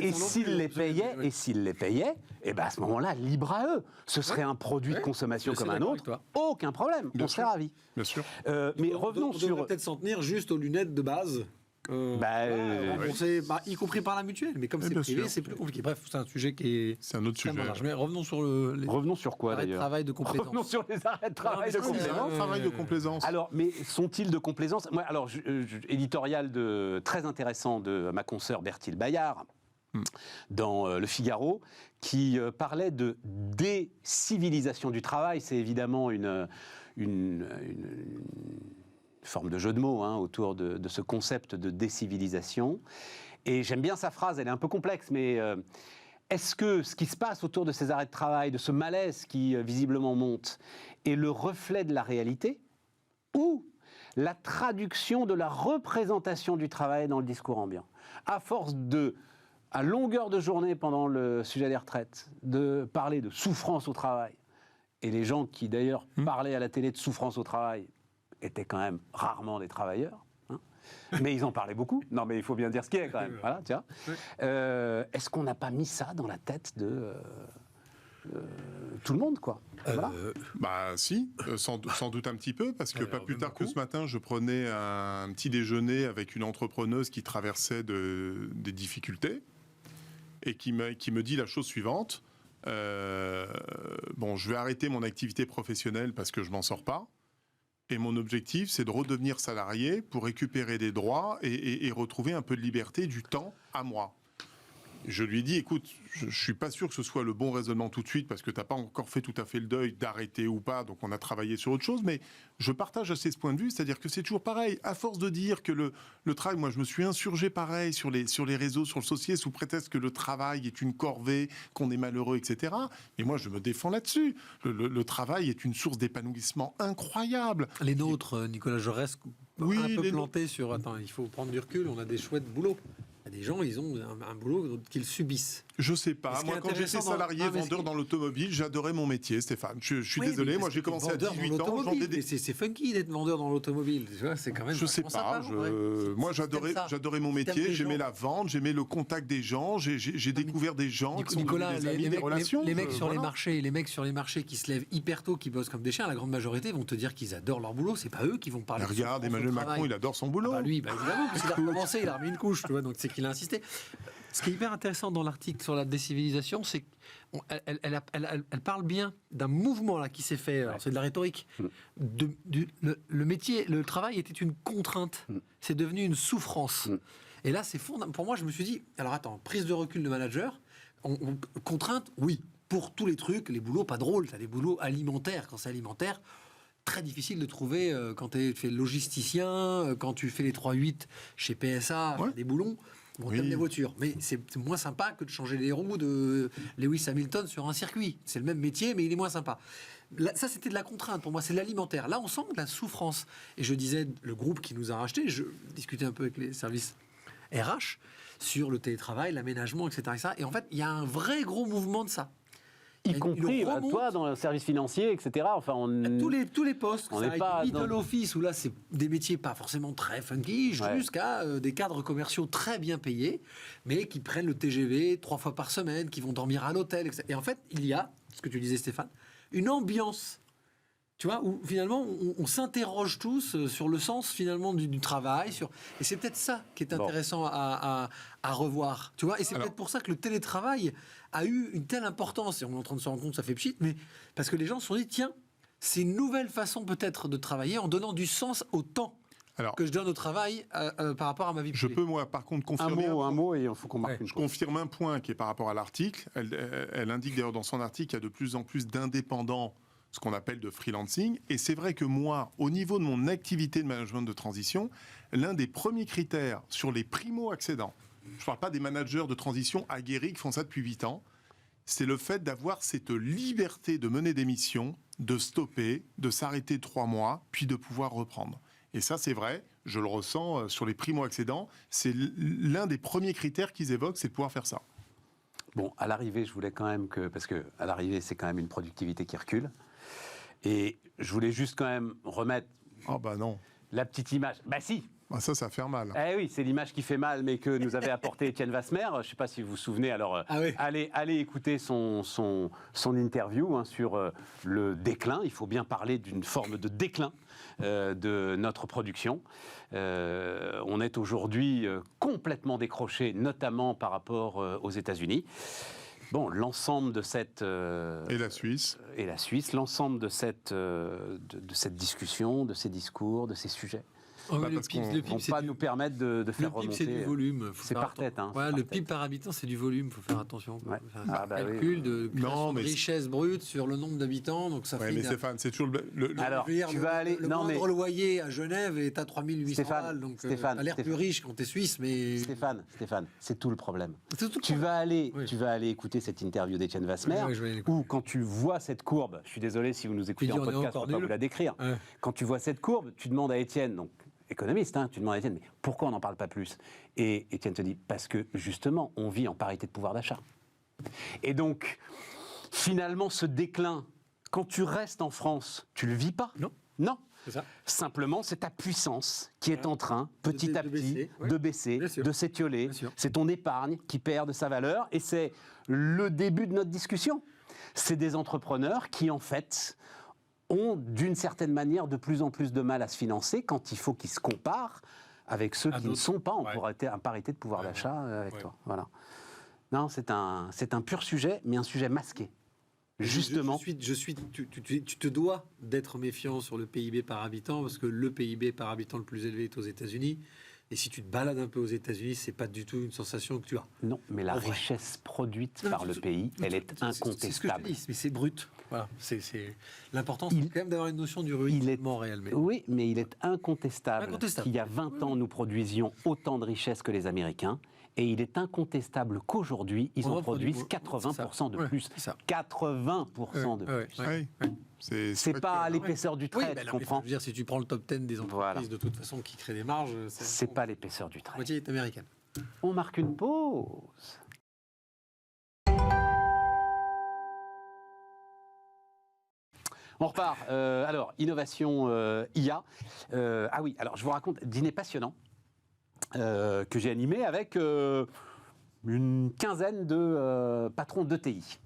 Et s'il les payait, et ben à ce moment-là, libre à eux. Ce serait un produit de consommation comme un autre. Aucun problème. On serait ravis. Bien sûr. Mais revenons sur. On devrait peut-être s'en tenir juste aux lunettes de base. Y compris par la mutuelle, mais comme c'est privé, c'est plus compliqué. Bref, c'est un sujet qui est. C'est un autre sujet. Mais revenons sur revenons sur quoi d'ailleurs? Travail de complaisance. Revenons sur les arrêts de travail de complaisance. Travail de complaisance. Alors, mais sont-ils de complaisance? Moi, alors, éditorial très intéressant de ma consoeur Berthilde Bayard dans Le Figaro, qui parlait de décivilisation du travail. C'est évidemment une forme de jeu de mots autour de ce concept de décivilisation. Et j'aime bien sa phrase, elle est un peu complexe, mais est-ce que ce qui se passe autour de ces arrêts de travail, de ce malaise qui visiblement monte, est le reflet de la réalité ou la traduction de la représentation du travail dans le discours ambiant? À force à longueur de journée pendant le sujet des retraites, de parler de souffrance au travail, et les gens qui d'ailleurs parlaient à la télé de souffrance au travail étaient quand même rarement des travailleurs, mais ils en parlaient beaucoup. Non, mais il faut bien dire ce qu'il y a quand même. Voilà, tiens. Est-ce qu'on n'a pas mis ça dans la tête de tout le monde, quoi? Voilà. Si, sans doute un petit peu, parce que pas plus tard que ce matin, je prenais un petit déjeuner avec une entrepreneuse qui traversait des difficultés et qui me dit la chose suivante. Je vais arrêter mon activité professionnelle parce que je m'en sors pas. Et mon objectif, c'est de redevenir salarié pour récupérer des droits et retrouver un peu de liberté, du temps à moi. Je lui ai dit, écoute, je ne suis pas sûr que ce soit le bon raisonnement tout de suite parce que tu n'as pas encore fait tout à fait le deuil d'arrêter ou pas, donc on a travaillé sur autre chose, mais je partage assez ce point de vue, c'est-à-dire que c'est toujours pareil. À force de dire que le travail, moi je me suis insurgé pareil sur les réseaux, sur le social, sous prétexte que le travail est une corvée, qu'on est malheureux, etc. Mais moi je me défends là-dessus. Le travail est une source d'épanouissement incroyable. Les nôtres, Nicolas Jaurès, Oui, un peu les plantés sur... Attends, il faut prendre du recul, on a des chouettes boulots. Il y a des gens, ils ont un boulot qu'ils subissent. Je sais Et pas. ce qui est Moi, quand j'étais intéressant salarié vendeur dans l'automobile, j'adorais mon métier, Stéphane. Je suis désolé. Moi, j'ai commencé à 18 ans. C'est funky d'être vendeur dans l'automobile. Tu vois, c'est quand même. Je sais pas. Moi, j'adorais mon métier. J'aimais la vente. J'aimais le contact des gens. J'ai découvert des gens qui sont Nicolas, devenus des amis, des relations. Les mecs sur les marchés qui se lèvent hyper tôt, qui bossent comme des chiens, la grande majorité vont te dire qu'ils adorent leur boulot. C'est pas eux qui vont parler. Regarde, Emmanuel Macron, il adore son boulot. Lui, évidemment, parce qu'il a commencé, il a remis une couche. Tu vois, donc c'est qu'il a insisté. Ce qui est hyper intéressant dans l'article sur la décivilisation, c'est qu'elle parle bien d'un mouvement là qui s'est fait. Alors, c'est de la rhétorique. Le métier, le travail était une contrainte. C'est devenu une souffrance. Et là, c'est fondamental. Pour moi, je me suis dit, alors attends, prise de recul de manager, contrainte, oui, pour tous les trucs, les boulots pas drôles. Tu as des boulots alimentaires. Quand c'est alimentaire, très difficile de trouver quand tu fais logisticien, quand tu fais les 3-8 chez PSA, des boulons. Bon, t'aimes les voitures, mais c'est moins sympa que de changer les roues de Lewis Hamilton sur un circuit. C'est le même métier, mais il est moins sympa. Là, ça, c'était de la contrainte. Pour moi, c'est de l'alimentaire. Là, on sent de la souffrance. Et je disais, le groupe qui nous a racheté, je discutais un peu avec les services RH sur le télétravail, l'aménagement, etc. Et en fait, il y a un vrai gros mouvement de ça. Y compris toi dans le service financier, etc. Enfin, tous les postes, on ça n'est pas middle dans... office où là c'est des métiers pas forcément très funky, jusqu'à des cadres commerciaux très bien payés, mais qui prennent le TGV 3 fois par semaine, qui vont dormir à l'hôtel, etc. Et en fait, il y a, ce que tu disais Stéphane, une ambiance. Tu vois, où finalement on s'interroge tous sur le sens finalement du travail, et c'est peut-être ça qui est intéressant à revoir. Tu vois, et c'est peut-être pour ça que le télétravail a eu une telle importance, et on est en train de se rendre compte, ça fait pchit, mais parce que les gens se sont dit, tiens, c'est une nouvelle façon peut-être de travailler en donnant du sens au temps que je donne au travail par rapport à ma vie privée. Je peux, moi, par contre, confirmer... Un mot, et il faut qu'on marque une Je chose. confirme un point qui est par rapport à l'article. Elle indique d'ailleurs dans son article qu'il y a de plus en plus d'indépendants, ce qu'on appelle de freelancing. Et c'est vrai que moi, au niveau de mon activité de management de transition, l'un des premiers critères sur les primo-accédants, je ne parle pas des managers de transition aguerris qui font ça depuis 8 ans, c'est le fait d'avoir cette liberté de mener des missions, de stopper, de s'arrêter 3 mois, puis de pouvoir reprendre. Et ça, c'est vrai, je le ressens sur les primo-accédants, c'est l'un des premiers critères qu'ils évoquent, c'est de pouvoir faire ça. Bon, à l'arrivée, je voulais quand même parce que à l'arrivée, c'est quand même une productivité qui recule. Et je voulais juste quand même remettre... Oh bah non. La petite image. Bah si. Ah ça fait mal. Eh oui, c'est l'image qui fait mal, mais que nous avait apporté Étienne Vasmer. Je ne sais pas si vous vous souvenez. Alors, allez écouter son interview sur le déclin. Il faut bien parler d'une forme de déclin de notre production. On est aujourd'hui complètement décroché, notamment par rapport aux États-Unis. Bon, l'ensemble de cette... et la Suisse. Et la Suisse, l'ensemble de cette discussion, de ces discours, de ces sujets. Le PIB, vont pas nous permettre de faire remonter. C'est du volume. C'est par tête. Le PIB par habitant, c'est du volume. Il faut faire attention. C'est un calcul de richesse brute sur le nombre d'habitants. Donc ça fait. Mais Stéphane, c'est toujours Alors, tu vas aller. Le moindre loyer à Genève est à 3 800 balles. Donc, tu as l'air plus riche quand tu es suisse. Mais... Stéphane, c'est tout le problème. Tu vas aller écouter cette interview d'Étienne Vasmer, où quand tu vois cette courbe, je suis désolé si vous nous écoutez en podcast, je ne peux pas vous la décrire. Quand tu vois cette courbe, tu demandes à Étienne, donc économiste, tu demandes à Étienne, mais pourquoi on n'en parle pas plus? Et Étienne te dit, parce que justement, on vit en parité de pouvoir d'achat. Et donc, finalement, ce déclin, quand tu restes en France, tu le vis pas. Non. C'est ça. Simplement, c'est ta puissance qui est en train, petit à petit, de baisser, de s'étioler. C'est ton épargne qui perd de sa valeur. Et c'est le début de notre discussion. C'est des entrepreneurs qui, en fait, ont d'une certaine manière de plus en plus de mal à se financer quand il faut qu'ils se comparent avec ceux qui ne sont pas en parité de pouvoir d'achat avec toi. Voilà. Non, c'est un pur sujet, mais un sujet masqué. Justement. Tu te dois d'être méfiant sur le PIB par habitant, parce que le PIB par habitant le plus élevé est aux États-Unis. Et si tu te balades un peu aux États-Unis, c'est pas du tout une sensation que tu as. Non, mais la En vrai. richesse produite par le pays, elle est C'est ce que je incontestable. dis, mais c'est brut. Voilà. L'important, c'est quand même d'avoir une notion du ruissellement réel. Mais... Oui, mais il est incontestable, Incontestable. qu'il y a 20 ans, nous produisions autant de richesses que les Américains. Et il est incontestable qu'aujourd'hui, ils On en en produit produisent beaucoup, 80% de c'est ça. plus. C'est ça. 80% de plus. Oui. C'est pas que- l'épaisseur du trait, mais tu alors, comprends? je veux dire, si tu prends le top 10 des entreprises Voilà. de toute façon qui créent des marges, C'est pas l'épaisseur du la trait. moitié est américaine. On marque une pause. On repart. Alors, innovation IA. Ah oui, alors je vous raconte dîner passionnant que j'ai animé avec une quinzaine de patrons d'ETI.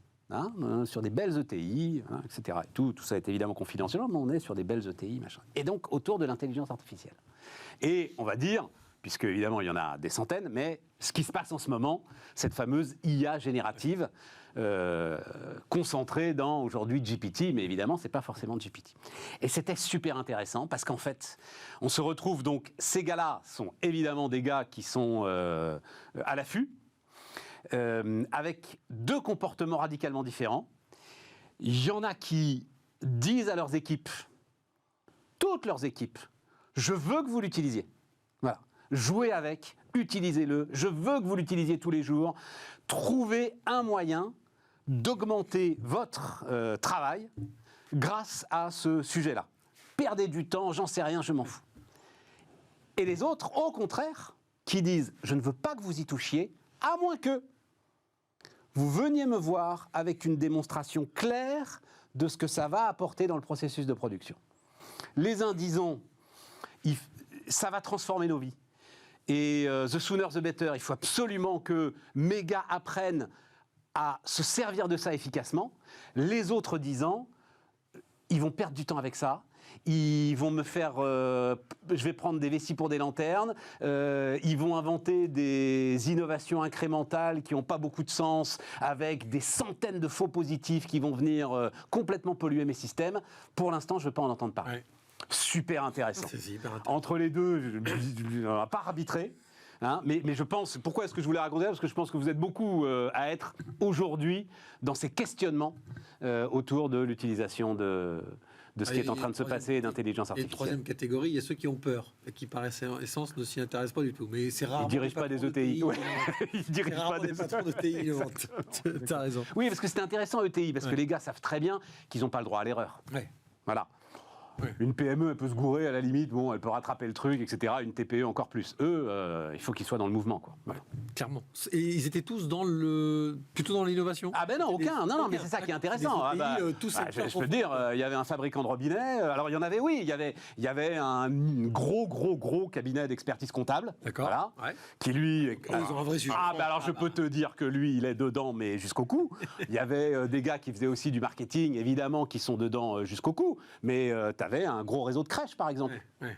Sur des belles ETI, etc. Tout ça est évidemment confidentiel, mais on est sur des belles ETI, machin. Et donc autour de l'intelligence artificielle. Et on va dire, puisque évidemment il y en a des centaines, mais ce qui se passe en ce moment, cette fameuse IA générative, concentrée dans aujourd'hui GPT, mais évidemment c'est pas forcément GPT. Et c'était super intéressant parce qu'en fait, on se retrouve donc, ces gars-là sont évidemment des gars qui sont à l'affût, avec deux comportements radicalement différents. Il y en a qui disent à leurs équipes, toutes leurs équipes, je veux que vous l'utilisiez. Voilà. Jouez avec, utilisez-le, je veux que vous l'utilisiez tous les jours. Trouvez un moyen d'augmenter votre travail grâce à ce sujet-là. Perdez du temps, j'en sais rien, je m'en fous. Et les autres, au contraire, qui disent, je ne veux pas que vous y touchiez, à moins que vous veniez me voir avec une démonstration claire de ce que ça va apporter dans le processus de production. Les uns disant, ça va transformer nos vies. Et the sooner the better, il faut absolument que mes gars apprennent à se servir de ça efficacement. Les autres disant, ils vont perdre du temps avec ça. Ils vont me faire, je vais prendre des vessies pour des lanternes, ils vont inventer des innovations incrémentales qui n'ont pas beaucoup de sens, avec des centaines de faux positifs qui vont venir complètement polluer mes systèmes. Pour l'instant, je ne veux pas en entendre parler. Ouais. Super intéressant. C'est hyper intéressant. Entre les deux, on va pas arbitrer. Mais je pense, pourquoi est-ce que je voulais raconter ça? Parce que je pense que vous êtes beaucoup à être aujourd'hui dans ces questionnements autour de l'utilisation de ce qui est en train de se passer d'intelligence Et artificielle. troisième catégorie, il y a ceux qui ont peur et qui, par essence, ne s'y intéressent pas du tout. Mais c'est rare. Ils ne dirigent pas des ETI. Ouais. Ils ne dirigent pas des patrons d'ETI innovantes. Tu as raison. Oui, parce que c'était intéressant ETI, parce que Ouais. les gars savent très bien qu'ils n'ont pas le droit à l'erreur. Ouais. Voilà. Ouais. Une PME, elle peut se gourer à la limite, bon, elle peut rattraper le truc, etc. Une TPE encore plus. Eux, il faut qu'ils soient dans le mouvement, quoi. Voilà. Clairement. Et ils étaient tous plutôt dans l'innovation. Ah ben non, aucun. Non, mais Aucun. c'est ça qui est D'accord. intéressant. Les ETI, tous secteurs je peux te dire, il y avait un fabricant de robinets. Alors il y en avait, oui, il y avait un gros cabinet d'expertise comptable. D'accord. Voilà. Ouais. Qui lui. Ils ont un vrai sujet. Ah ben alors je peux te dire que lui, il est dedans, mais jusqu'au cou. Il y avait des gars qui faisaient aussi du marketing, évidemment, qui sont dedans jusqu'au cou. Mais tu avais un gros réseau de crèches, par exemple. Ouais.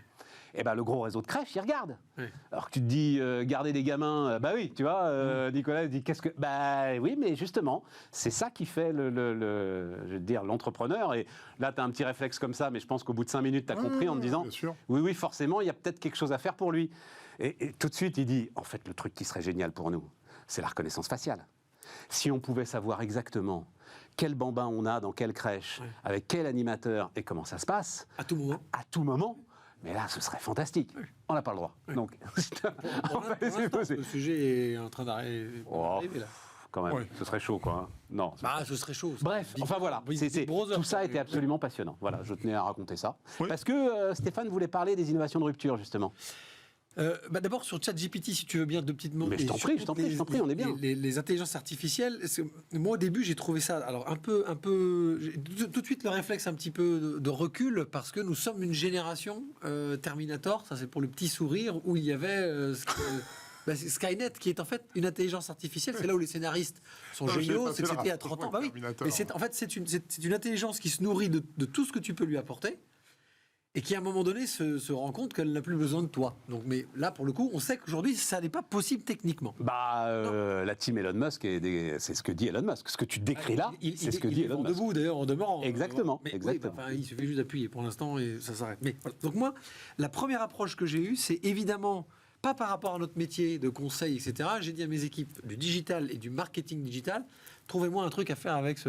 Eh ben, le gros réseau de crèches, il regarde. Ouais. Alors que tu te dis, garder des gamins, bah oui, tu vois, Nicolas dit, qu'est-ce que... Bah oui, mais justement, c'est ça qui fait je veux dire, l'entrepreneur. Et là, tu as un petit réflexe comme ça, mais je pense qu'au bout de 5 minutes, tu as compris en te disant, bien sûr. oui, forcément, il y a peut-être quelque chose à faire pour lui. Et tout de suite, il dit, en fait, le truc qui serait génial pour nous, c'est la reconnaissance faciale. Si on pouvait savoir exactement quel bambin on a dans quelle crèche, avec quel animateur et comment ça se passe, À tout moment. à tout moment, mais là, ce serait fantastique. On n'a pas le droit. Donc, on va laisser l'instant, poser. le sujet est en train d'arriver là. Quand même, Ouais. ce serait chaud, quoi. Non. Bah, ce serait chaud. Bref, enfin voilà, tout ça était absolument passionnant. Voilà, je tenais à raconter ça. Oui. Parce que Stéphane voulait parler des innovations de rupture, justement. D'abord sur ChatGPT, si tu veux bien, deux petites mots. Mais je t'en prie, on est bien. Les intelligences artificielles, moi au début j'ai trouvé ça, alors un peu, j'ai tout de suite le réflexe un petit peu de recul parce que nous sommes une génération Terminator, ça c'est pour le petit sourire où il y avait c'est Skynet qui est en fait une intelligence artificielle. C'est là où les scénaristes sont j'ai géniaux. passé C'est que le c'était à 30 ans. Bah oui. Terminator. Mais c'est une intelligence qui se nourrit de tout ce que tu peux lui apporter. Et qui, à un moment donné, se rend compte qu'elle n'a plus besoin de toi. Donc, mais là, pour le coup, on sait qu'aujourd'hui, ça n'est pas possible techniquement. La team Elon Musk, c'est ce que dit Elon Musk. Ce que tu décris là, c'est ce que dit Elon Musk. Debout, d'ailleurs, en demeurant. Exactement, Mais, exactement. Oui, il suffit juste d'appuyer pour l'instant et ça s'arrête. Mais voilà. Donc moi, la première approche que j'ai eue, c'est évidemment pas par rapport à notre métier de conseil, etc. J'ai dit à mes équipes du digital et du marketing digital, trouvez-moi un truc à faire avec cet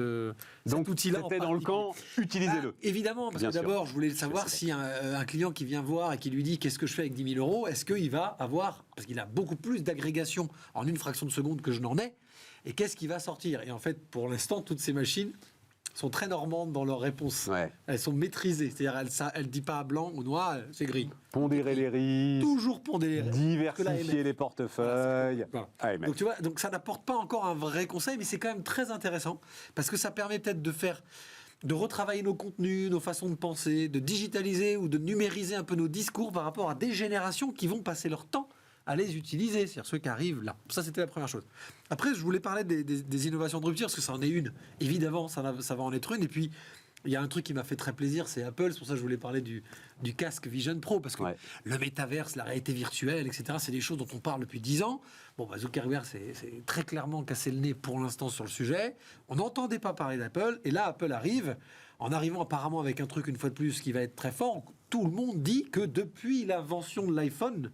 outil-là. C'était dans le camp, utilisez-le. Évidemment, parce Bien que sûr. d'abord, je voulais savoir si un client qui vient voir et qui lui dit qu'est-ce que je fais avec 10 000 euros, est-ce qu'il va avoir, parce qu'il a beaucoup plus d'agrégation en une fraction de seconde que je n'en ai, et qu'est-ce qui va sortir. Et en fait, pour l'instant, toutes ces machines sont très normandes dans leurs réponses. Ouais. Elles sont maîtrisées, c'est-à-dire elles ne disent pas blanc ou noir, c'est gris. Pondérer les risques, Toujours pondérer. diversifier les portefeuilles. Voilà. AMF. Donc tu vois, donc ça n'apporte pas encore un vrai conseil, mais c'est quand même très intéressant parce que ça permet peut-être de retravailler nos contenus, nos façons de penser, de digitaliser ou de numériser un peu nos discours par rapport à des générations qui vont passer leur temps à les utiliser, c'est-à-dire ceux qui arrivent là. Ça, c'était la première chose. Après, je voulais parler des innovations de rupture, parce que ça en est une. Évidemment, ça va en être une. Et puis, il y a un truc qui m'a fait très plaisir, c'est Apple. C'est pour ça que je voulais parler du casque Vision Pro, parce que le métaverse, la réalité virtuelle, etc., c'est des choses dont on parle depuis 10 ans. Bon, Zuckerberg, c'est très clairement cassé le nez pour l'instant sur le sujet. On n'entendait pas parler d'Apple. Et là, Apple arrive, en arrivant apparemment avec un truc, une fois de plus, qui va être très fort. Tout le monde dit que depuis l'invention de l'iPhone,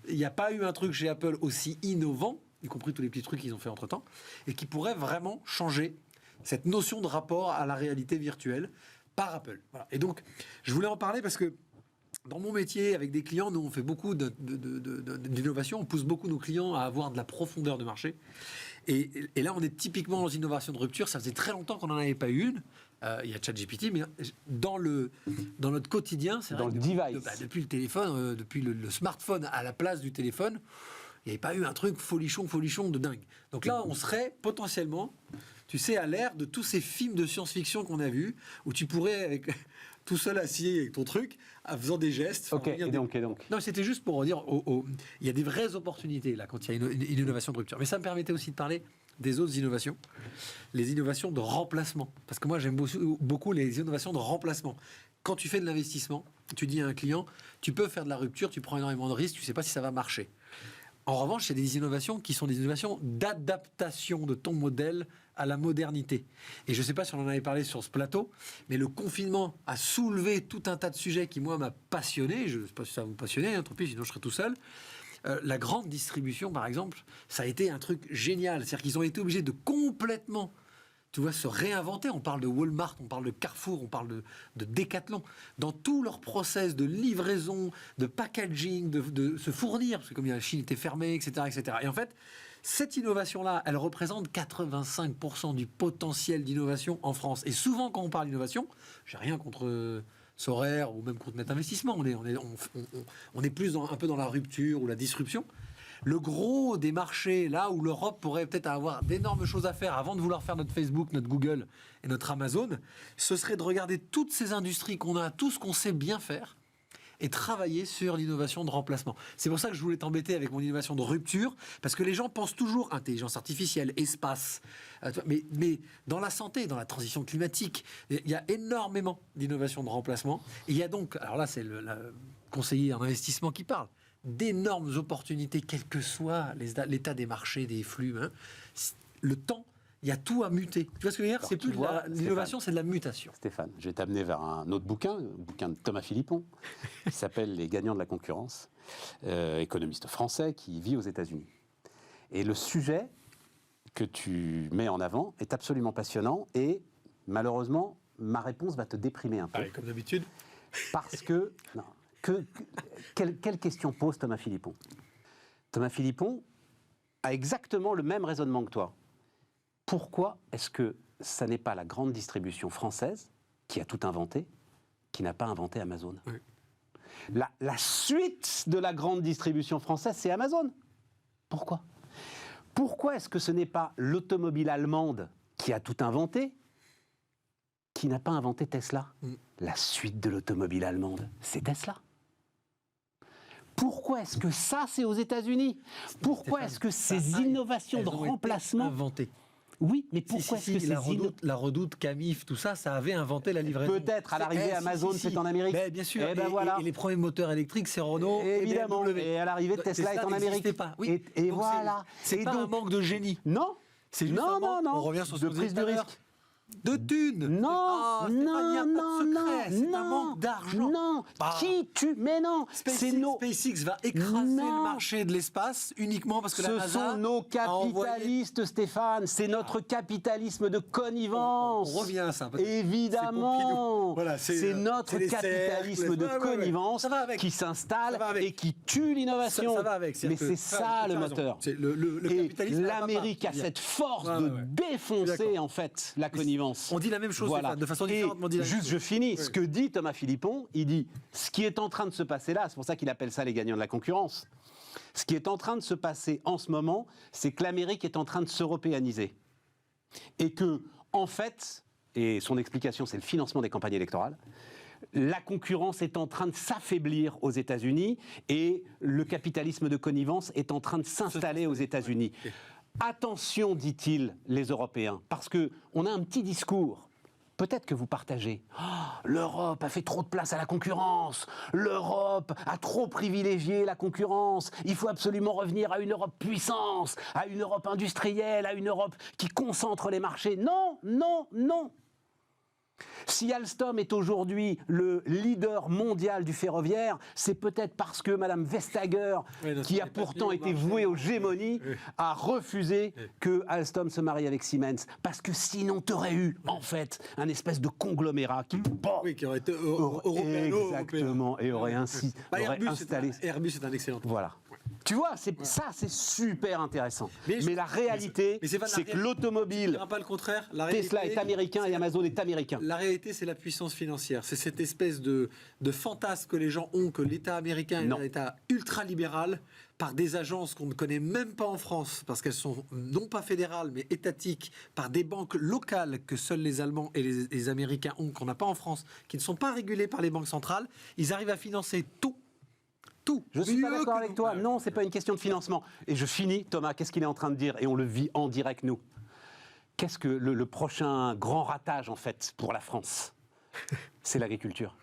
il n'y a pas eu un truc chez Apple aussi innovant, y compris tous les petits trucs qu'ils ont fait entre-temps, et qui pourrait vraiment changer cette notion de rapport à la réalité virtuelle par Apple. Voilà. Et donc, je voulais en parler parce que dans mon métier, avec des clients, nous, on fait beaucoup d'innovation, on pousse beaucoup nos clients à avoir de la profondeur de marché. Et là, on est typiquement dans l'innovation de rupture. Ça faisait très longtemps qu'on n'en avait pas eu une. Il y a ChatGPT, mais dans notre quotidien, c'est dans vrai le que device. depuis le téléphone, depuis le smartphone à la place du téléphone, il n'y avait pas eu un truc folichon de dingue. Donc là, on serait potentiellement, tu sais, à l'ère de tous ces films de science-fiction qu'on a vus, où tu pourrais, avec, tout seul assis avec ton truc, en faisant des gestes. Ok, et donc. Non, c'était juste pour dire, il y a des vraies opportunités là quand il y a une innovation de rupture. Mais ça me permettait aussi de parler des autres innovations, les innovations de remplacement. Parce que moi, j'aime beaucoup les innovations de remplacement. Quand tu fais de l'investissement, tu dis à un client, tu peux faire de la rupture, tu prends énormément de risques, tu ne sais pas si ça va marcher. En revanche, il y a des innovations qui sont des innovations d'adaptation de ton modèle à la modernité. Et je ne sais pas si on en avait parlé sur ce plateau, mais le confinement a soulevé tout un tas de sujets qui, moi, m'a passionné. Je ne sais pas si ça vous passionne, tant pis, sinon je serais tout seul. La grande distribution, par exemple, ça a été un truc génial. C'est-à-dire qu'ils ont été obligés de complètement, tu vois, se réinventer. On parle de Walmart, on parle de Carrefour, on parle de Decathlon. Dans tout leur process de livraison, de packaging, de se fournir, parce que comme la Chine était fermée, etc., etc. Et en fait, cette innovation-là, elle représente 85% du potentiel d'innovation en France. Et souvent, quand on parle d'innovation, j'ai rien contre Sorer ou même contre Net Investissement. On est plus un peu dans la rupture ou la disruption. Le gros des marchés, là où l'Europe pourrait peut-être avoir d'énormes choses à faire avant de vouloir faire notre Facebook, notre Google et notre Amazon, ce serait de regarder toutes ces industries qu'on a, tout ce qu'on sait bien faire, et travailler sur l'innovation de remplacement. C'est pour ça que je voulais t'embêter avec mon innovation de rupture, parce que les gens pensent toujours intelligence artificielle, espace, mais dans la santé, dans la transition climatique, il y a énormément d'innovation de remplacement. Et il y a donc, alors là c'est le conseiller en investissement qui parle, d'énormes opportunités, quel que soit l'état des marchés, des flux. Hein. Le temps, il y a tout à muter. Tu vois ce que je veux dire ? C'est plus l'innovation, c'est de la mutation. Stéphane, je vais t'amener vers un autre bouquin, un bouquin de Thomas Philippon, qui s'appelle Les gagnants de la concurrence, économiste français qui vit aux États-Unis. Et le sujet que tu mets en avant est absolument passionnant et malheureusement, ma réponse va te déprimer un peu. Allez, comme d'habitude. Parce que... Non, quelle question pose Thomas Philippon ? Thomas Philippon a exactement le même raisonnement que toi. Pourquoi est-ce que ça n'est pas la grande distribution française qui a tout inventé, qui n'a pas inventé Amazon ? Oui. La suite de la grande distribution française, c'est Amazon. Pourquoi ? Pourquoi est-ce que ce n'est pas l'automobile allemande qui a tout inventé, qui n'a pas inventé Tesla ? La suite de l'automobile allemande, c'est Tesla. Pourquoi est-ce que ça, c'est aux États-Unis ? Pourquoi est-ce que ces innovations de remplacement... inventées. Oui, mais pourquoi est-ce que la redoute, Camif, tout ça, ça avait inventé la livraison. Peut-être à l'arrivée Amazon, c'est en Amérique. Mais bien sûr. Et, ben voilà. Et les premiers moteurs électriques, c'est Renault. Évidemment. Et BMW. Et à l'arrivée, Tesla est en Amérique. Pas. Oui. Et donc voilà. C'est pas un manque de génie. Non. C'est juste non. On revient sur ce de prise de risque. de thunes. Non, Il n'y a non, pas de secret, c'est un non, manque d'argent. non. Bah. Mais non, c'est nos... SpaceX va écraser Non. le marché de l'espace uniquement parce que la Ce NASA sont nos a envoyé... capitalistes, Stéphane. C'est notre capitalisme de On connivence. revient à ça. parce que Évidemment, c'est Pompidou. Voilà, c'est notre c'est les capitalisme cercles. de Ouais, ouais, ouais. connivence Ça va avec. qui s'installe Ça va avec. et qui tue l'innovation. Ça va avec. Mais C'est-à-dire c'est que- ça tu le as raison. moteur. C'est le Et capitalisme. l'Amérique a va pas. cette force Ouais, de ouais, ouais. défoncer D'accord. en fait la connivence. On dit la même chose, Voilà. Stéphane, de façon Et différente, mais on dit la même juste, chose. je finis. Oui. Ce que dit Thomas Philippon, il dit ce qui est en train de se passer là, c'est pour ça qu'il appelle ça les gagnants de la concurrence. Ce qui est en train de se passer en ce moment, c'est que l'Amérique est en train de s'européaniser. Et que, en fait, et son explication, c'est le financement des campagnes électorales, la concurrence est en train de s'affaiblir aux États-Unis et le capitalisme de connivence est en train de s'installer aux États-Unis. Attention, dit-il, les Européens, parce qu'on a un petit discours. Peut-être que vous partagez. Oh, l'Europe a fait trop de place à la concurrence. L'Europe a trop privilégié la concurrence. Il faut absolument revenir à une Europe puissance, à une Europe industrielle, à une Europe qui concentre les marchés. Non, non, non. Si Alstom est aujourd'hui le leader mondial du ferroviaire, c'est peut-être parce que Mme Vestager, qui a pourtant été vouée aux gémonies, a refusé que Alstom se marie avec Siemens. Parce que sinon, tu aurais eu, en fait, un espèce de conglomérat qui... Oui, qui aurait été européen. Exactement, et aurait ainsi aurait installé... Airbus est un excellent. Voilà. Tu vois, ça, c'est super intéressant. Mais la réalité, mais c'est pas de la c'est que réalité. l'automobile, Pas le contraire. La réalité, Tesla est américain et Amazon est américain. La réalité, c'est la puissance financière. C'est cette espèce de fantasme que les gens ont que l'État américain est Non. un État ultra-libéral par des agences qu'on ne connaît même pas en France, parce qu'elles sont non pas fédérales, mais étatiques, par des banques locales que seuls les Allemands et les Américains ont, qu'on n'a pas en France, qui ne sont pas régulées par les banques centrales. Ils arrivent à financer tout. Tout. Je ne suis pas Mieux d'accord que avec nous. toi. Non, ce n'est pas une question de financement. Et je finis, Thomas, qu'est-ce qu'il est en train de dire? Et on le vit en direct, nous. Qu'est-ce que le prochain grand ratage, en fait, pour la France? C'est l'agriculture.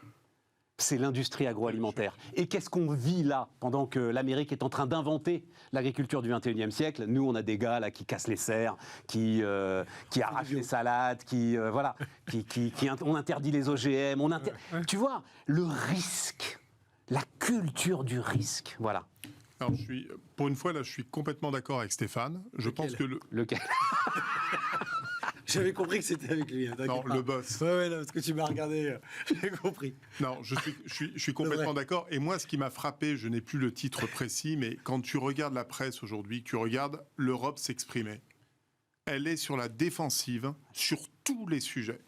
C'est l'industrie agroalimentaire. Et qu'est-ce qu'on vit là, pendant que l'Amérique est en train d'inventer l'agriculture du 21e siècle? Nous, on a des gars là qui cassent les serres, qui arrachent les salades, on interdit les OGM. Tu vois, le risque, la culture du risque, voilà. Alors, pour une fois, là, je suis complètement d'accord avec Stéphane. Je pense que Lequel? J'avais compris que c'était avec lui. Hein, Non, le boss. Ouais, non, parce que tu m'as regardé, j'ai compris. Non, je suis complètement d'accord. Et moi, ce qui m'a frappé, je n'ai plus le titre précis, mais quand tu regardes la presse aujourd'hui, tu regardes l'Europe s'exprimer. Elle est sur la défensive sur tous les sujets.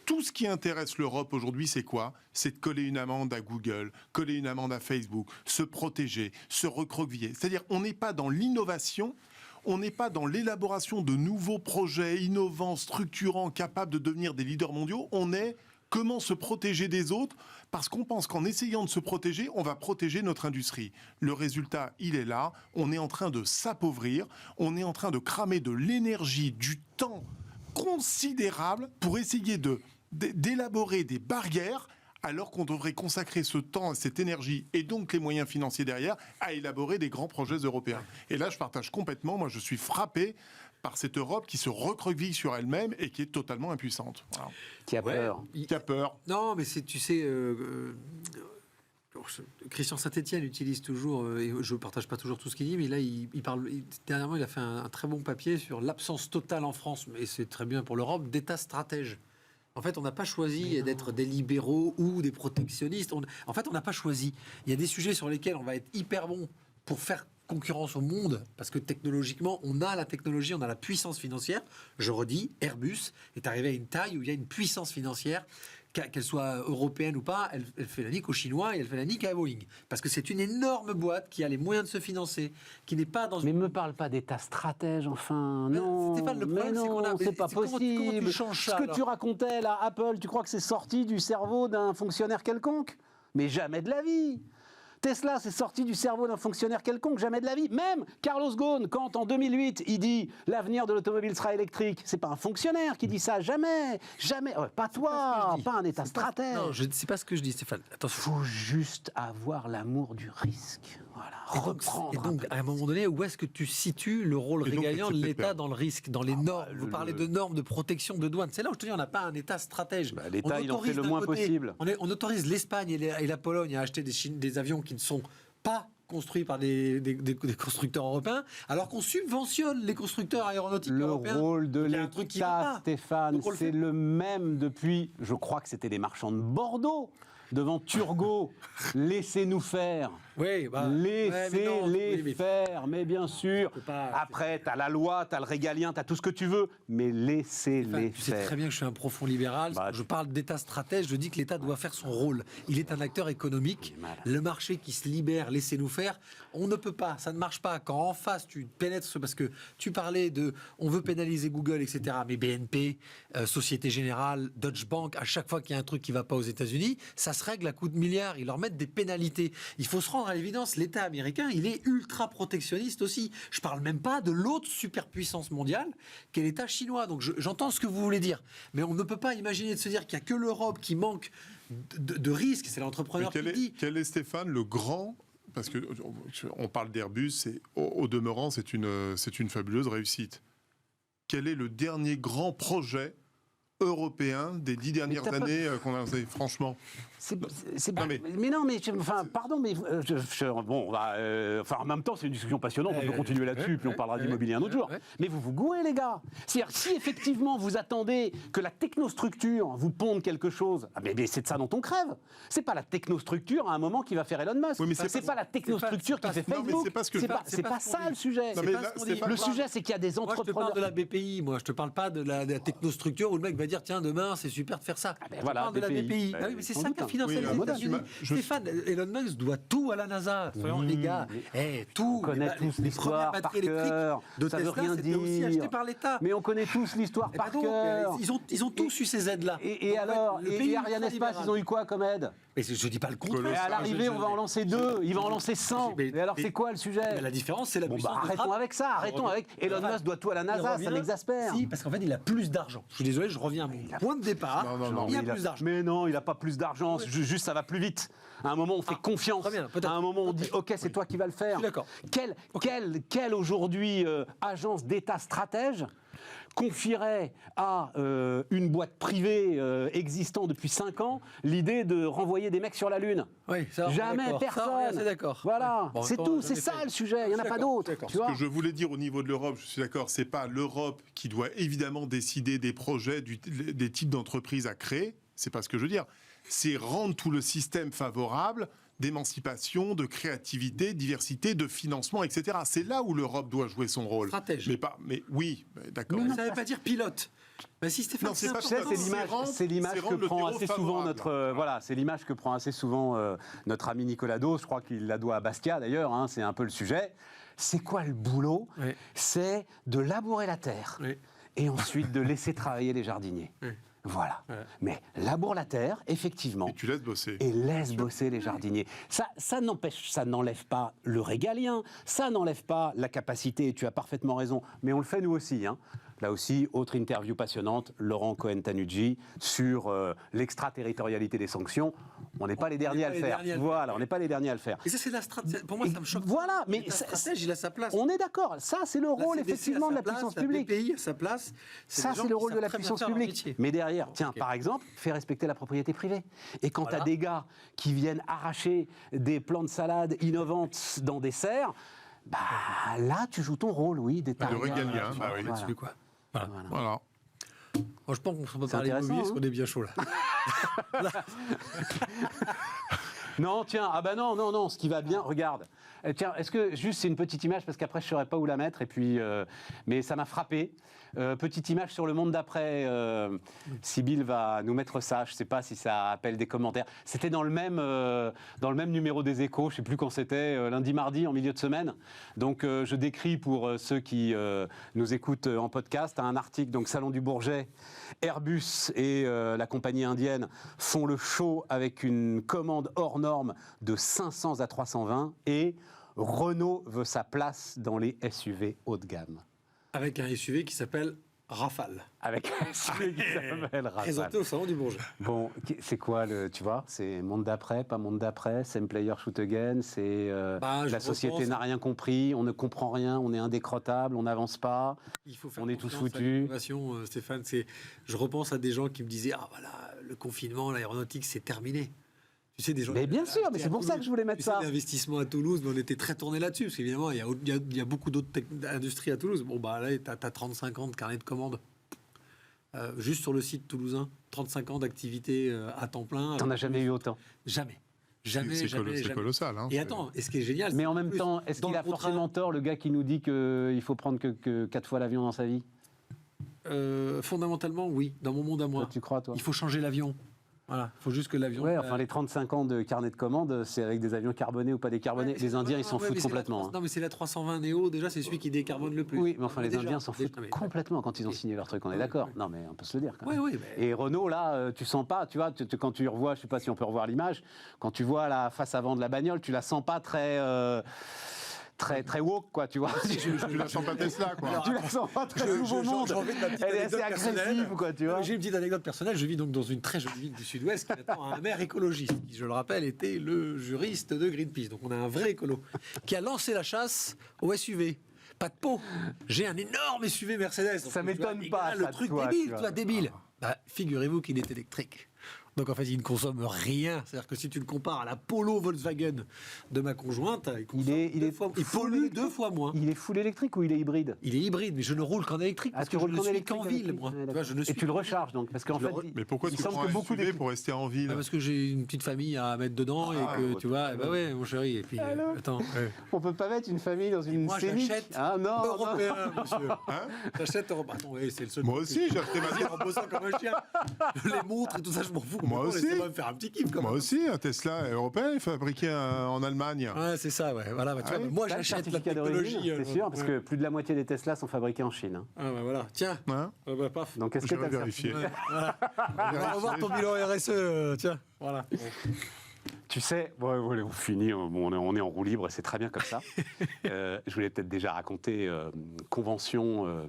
Tout ce qui intéresse l'Europe aujourd'hui, c'est quoi? C'est de coller une amende à Google, coller une amende à Facebook, se protéger, se recroqueviller. C'est-à-dire, on n'est pas dans l'innovation, on n'est pas dans l'élaboration de nouveaux projets innovants, structurants, capables de devenir des leaders mondiaux. On est comment se protéger des autres, parce qu'on pense qu'en essayant de se protéger, on va protéger notre industrie. Le résultat, il est là. On est en train de s'appauvrir, on est en train de cramer de l'énergie, du temps considérable pour essayer d'élaborer des barrières, alors qu'on devrait consacrer ce temps, cette énergie et donc les moyens financiers derrière à élaborer des grands projets européens. Et là, je partage complètement. Moi, je suis frappé par cette Europe qui se recroqueville sur elle-même et qui est totalement impuissante. Voilà. Qui a peur. Qui a peur. Non, mais tu sais, Christian Saint-Etienne utilise toujours, et je ne partage pas toujours tout ce qu'il dit, mais là, dernièrement, il a fait un très bon papier sur l'absence totale en France, mais c'est très bien pour l'Europe, d'État stratège. En fait, on n'a pas choisi d'être des libéraux ou des protectionnistes. En fait, on n'a pas choisi. Il y a des sujets sur lesquels on va être hyper bon pour faire concurrence au monde, parce que technologiquement, on a la technologie, on a la puissance financière. Je redis, Airbus est arrivé à une taille où il y a une puissance financière, qu'elle soit européenne ou pas, elle fait la nique aux Chinois et elle fait la nique à Boeing. Parce que c'est une énorme boîte qui a les moyens de se financer, qui n'est pas dans Mais me parle pas d'État stratège, enfin, non. Stéphane, le problème, c'est qu'on a... c'est pas comment possible. tu changes ça, Ce que alors tu racontais là, Apple, tu crois que c'est sorti du cerveau d'un fonctionnaire quelconque? Mais jamais de la vie. Tesla, c'est sorti du cerveau d'un fonctionnaire quelconque, jamais de la vie. Même Carlos Ghosn, quand en 2008, il dit l'avenir de l'automobile sera électrique, c'est pas un fonctionnaire qui dit ça, jamais, jamais. Pas toi, pas un État stratège. Non, c'est pas ce que je dis, Stéphane. Il faut juste avoir l'amour du risque. Voilà, Et donc, à un moment donné, où est-ce que tu situes le rôle Et donc, régalien de tu te fais l'État perdre. dans le risque, dans les normes? Vous parlez de normes de protection de douane. C'est là où je te dis, on n'a pas un État stratège. L'État, il en fait autorise le d'un moins côté- possible. On autorise l'Espagne et la Pologne à acheter des avions qui ne sont pas construits par des constructeurs européens, alors qu'on subventionne les constructeurs aéronautiques Le européens. rôle de Il y a un truc qui va l'État, pas. Stéphane, Donc on le c'est fait. le même depuis, je crois que c'était les marchands de Bordeaux, devant Turgot. Laissez-nous faire. Oui, bah, ouais, mais non, Laissez-les oui, mais- faire, mais bien sûr. peut pas- Après, t'as la loi, t'as le régalien, t'as tout ce que tu veux, mais laissez-les Tu sais faire. très bien que je suis un profond libéral. Bah, Je parle d'État stratège. Je dis que l'État doit faire son rôle. Il est un acteur économique. Il est malade. Le marché qui se libère, laissez-nous faire. On ne peut pas. Ça ne marche pas. Quand en face, tu pénètres parce que tu parlais de. On veut pénaliser Google, etc. Mais BNP, Société Générale, Deutsche Bank, à chaque fois qu'il y a un truc qui ne va pas aux États-Unis, ça se règle à coups de milliards. Ils leur mettent des pénalités. Il faut se rendre à l'évidence. L'État américain, il est ultra protectionniste aussi. Je parle même pas de l'autre superpuissance mondiale, qui est l'État chinois. Donc j'entends ce que vous voulez dire, mais on ne peut pas imaginer de se dire qu'il n'y a que l'Europe qui manque de risques. C'est Mais l'entrepreneur qui dit. quel est, Stéphane, le grand... Parce qu'on parle d'Airbus, au demeurant, c'est une fabuleuse réussite. Quel est le dernier grand projet européen des 10 dernières t'as pas- années qu'on a fait, franchement? C'est Non, pas- mais- mais non, mais enfin, pardon, mais bon, on va, enfin, en même temps, c'est une discussion passionnante. On peut continuer là-dessus, puis on parlera d'immobilier un autre jour. Mais vous vous gourez, les gars. C'est-à-dire, si effectivement vous attendez que la technostructure vous ponde quelque chose, ah, mais c'est de ça dont on crève. C'est pas la technostructure à un moment qui va faire Elon Musk. Oui, mais c'est pas la technostructure qui fait non, mais Facebook. c'est pas ce que je- C'est pas ce qu'on ça dit. le sujet. Non, mais là, Stéphane, Le sujet, c'est qu'il y a des Moi, je te entrepreneurs. parle de la BPI, moi. Je te parle pas de la technostructure où le mec va dire tiens, demain, c'est super de faire ça. ben Je voilà, parle de la BPI. BPI. Ben, Ah oui, mais c'est sans ça doute, qu'a hein. financé Oui, les alors, États-Unis. Stéphane, Elon Musk doit tout à la NASA. Soyons les gars. Tout. On connaît Les- tous les l'histoire premières par batteries électriques cœur. de Ça veut Tesla, rien c'était aussi dire. acheté par l'État. Mais on connaît tous l'histoire Eh par ben donc, cœur. ils ont tous eu ces aides-là. Et Donc, en fait, alors, le et pays Ariane Espace, ultra-libéral. ils ont eu quoi comme aide? Mais je dis pas le Et contraire. à l'arrivée, on va en lancer 2, il va en lancer 100. Mais- Et alors, mais- c'est quoi le sujet? Mais la différence, c'est la Bon, puissance bah, de arrêtons frappe. avec ça, arrêtons avec. Elon Musk doit tout à la Il NASA, ça revient- m'exaspère. Si, parce qu'en fait, il a plus d'argent. Je suis désolé, je reviens à mon point de départ. Non, il y a Mais plus d'argent. Mais non, il n'a pas plus d'argent, juste ça va plus vite. À un moment, on fait confiance. très bien, peut-être. À un moment, on dit ok, c'est toi qui vas le faire. Je suis d'accord. Quelle aujourd'hui agence d'État stratège confierait à une boîte privée existant depuis 5 ans l'idée de renvoyer des mecs sur la Lune? Oui, ça, on est Jamais, d'accord. Ça, personne. on est assez d'accord. Voilà, Ouais. Bon, en c'est même tout, temps, c'est jamais ça fait. le sujet, il n'y en a pas D'accord, d'autre. d'accord. Tu vois Ce que je voulais dire au niveau de l'Europe, je suis d'accord, c'est pas l'Europe qui doit évidemment décider des projets, des types d'entreprises à créer. C'est pas ce que je veux dire. C'est rendre tout le système favorable d'émancipation, de créativité, diversité, de financement, etc. C'est là où l'Europe doit jouer son rôle. Stratège. Mais oui, d'accord. Mais ça ne veut pas dire pilote. Mais si Stéphane, Non, c'est pas important. Tu sais, c'est l'image rendre que le prend terreau assez souvent favorable. notre voilà, c'est l'image que prend assez souvent notre ami Nicolas Dos. Je crois qu'il la doit à Bastia d'ailleurs. Hein, c'est un peu le sujet. C'est quoi le boulot? Oui. C'est de labourer la terre Oui. et ensuite de laisser travailler les jardiniers. Oui. Voilà. Ouais. Mais laboure la terre, effectivement. Et tu laisses bosser. Et laisse bosser les jardiniers. Ça n'empêche, ça n'enlève pas le régalien, ça n'enlève pas la capacité, et tu as parfaitement raison, mais on le fait nous aussi. Hein. Là aussi, autre interview passionnante, Laurent Cohen-Tanucci sur l'extraterritorialité des sanctions. On n'est pas les derniers à le faire. Voilà, on n'est pas les derniers à le faire. Et ça, c'est la stratégie. Pour moi, ça me choque. Voilà, mais la stratège, il a sa place. on est d'accord. Ça, c'est le rôle La CDC effectivement a de sa la place, puissance la publique. BPI a sa place. Ça, des gens c'est le qui rôle de savent la très bien puissance faire leur publique. métier. Mais derrière, tiens, Ok. par exemple, fais respecter la propriété privée. Et quand tu Voilà. as des gars qui viennent arracher des plants de salade innovantes dans des serres, bah là, tu joues ton rôle, oui, d'État. Le régalien, Voilà, bah oui. là-dessus, Voilà. quoi. Voilà. Voilà. Voilà. Moi, je pense qu'on peut C'est parler intéressant, immobilier parce hein. qu'on est bien chaud là. Non, tiens, ah bah non, ce qui va bien, regarde. Tiens, est-ce que, juste, c'est une petite image, parce qu'après, je ne saurais pas où la mettre, et puis, mais ça m'a frappé. Petite image sur le monde d'après. Sibylle va nous mettre ça, je ne sais pas si ça appelle des commentaires. C'était dans le même numéro des Échos, je ne sais plus quand c'était, lundi, mardi, en milieu de semaine. Donc, je décris pour ceux qui nous écoutent en podcast, un article, donc Salon du Bourget, Airbus et la compagnie indienne font le show avec une commande hors norme de 500 à 320 et Renault veut sa place dans les SUV haut de gamme. Avec un SUV qui s'appelle Rafale. Avec celui qui s'appelle Rafale. Présenté au Salon du Bourget. Bon, c'est quoi tu vois, c'est monde d'après, pas monde d'après, same player shoot again, c'est la société n'a rien compris, on ne comprend rien, on est indécrottable, on n'avance pas, Il faut faire on est tous confiance à foutus. l'innovation, Stéphane, je repense à des gens qui me disaient ah voilà, le confinement, l'aéronautique, c'est terminé. Tu sais, des gens. Mais bien sûr, mais c'est pour ça que je voulais mettre ça. L'investissement à Toulouse, mais on était très tourné là-dessus, parce qu'évidemment, il y a beaucoup d'autres industries à Toulouse. Bon, bah là, tu as 35 ans de carnet de commandes. Juste sur le site toulousain, 35 ans d'activité à temps plein. T'en as jamais eu autant. Jamais. C'est colossal. Hein, et attends, et ce qui est génial. Mais en même temps, est-ce qu'il a forcément tort, le gars qui nous dit qu'il faut prendre que 4 fois l'avion dans sa vie? Fondamentalement, oui, dans mon monde à moi. Toi, tu crois, toi? Il faut changer l'avion. Voilà, il faut juste que l'avion. Ouais, enfin, les 35 ans de carnet de commandes, c'est avec des avions carbonés ou pas décarbonés. Les Indiens, ils s'en foutent complètement. Non, mais c'est la 320 Neo, déjà, c'est celui qui décarbone le plus. Oui, mais enfin, les Indiens s'en foutent complètement quand ils ont signé leur truc, on est d'accord. Non, mais on peut se le dire quand même. Oui, mais... Et Renault, là, tu sens pas, tu vois, quand tu revois, je sais pas si on peut revoir l'image, quand tu vois la face avant de la bagnole, tu la sens pas très woke, quoi, tu vois. Tu la sens pas Tesla, quoi. Tu la sens pas très nouveau monde. J'ai envie de ma petite Elle est assez anecdote agressive, personnelle. quoi, tu vois. J'ai une petite anecdote personnelle. Je vis donc dans une très jolie ville du Sud-Ouest qui attend un maire écologiste, qui, je le rappelle, était le juriste de Greenpeace. Donc on a un vrai écolo qui a lancé la chasse au SUV. Pas de peau. J'ai un énorme SUV Mercedes. Donc, Ça m'étonne pas, le ça, truc toi, débile, tu vois. toi, débile. Bah, figurez-vous qu'il est électrique. Donc en fait, il ne consomme rien. C'est-à-dire que si tu le compares à la Polo Volkswagen de ma conjointe, il pollue 2 fois moins. Il est full électrique ou il est hybride? Il est hybride, mais je ne roule qu'en électrique parce que je ne suis qu'en ville, moi. Tu vois, je ne suis Et tu le recharges donc, parce qu'en fait, Mais pourquoi il tu semble prends que un beaucoup SUV pour rester en ville? parce que j'ai une petite famille à mettre dedans et que tu vois, bah ouais, mon chéri. Et puis, attends. on peut pas mettre une famille dans une Moi, Scénic. j'achète Ah non, européen, monsieur. J'achète européen. Attends, ouais, c'est le seul. Moi aussi, j'ai acheté ma En bossant comme un chien. Les montres et tout ça, je m'en fous. Moi aussi. Laissez-moi me faire un petit kiff quand Moi même. aussi, un Tesla européen fabriqué en Allemagne. Ouais, c'est ça, ouais. Voilà, bah, tu vois, Ouais. moi T'as le j'achète la certificat d'origine, technologie. c'est sûr, parce que plus de la moitié des Tesla sont fabriqués en Chine. Hein. Ah, bah voilà. Tiens. Hein Bah, paf. Donc est-ce que Je tu vais as le vérifier. Ouais, voilà. On va revoir ton bilan RSE, tiens. Voilà. Tu sais, on finit, on est en roue libre et c'est très bien comme ça. Je voulais peut-être déjà raconter convention.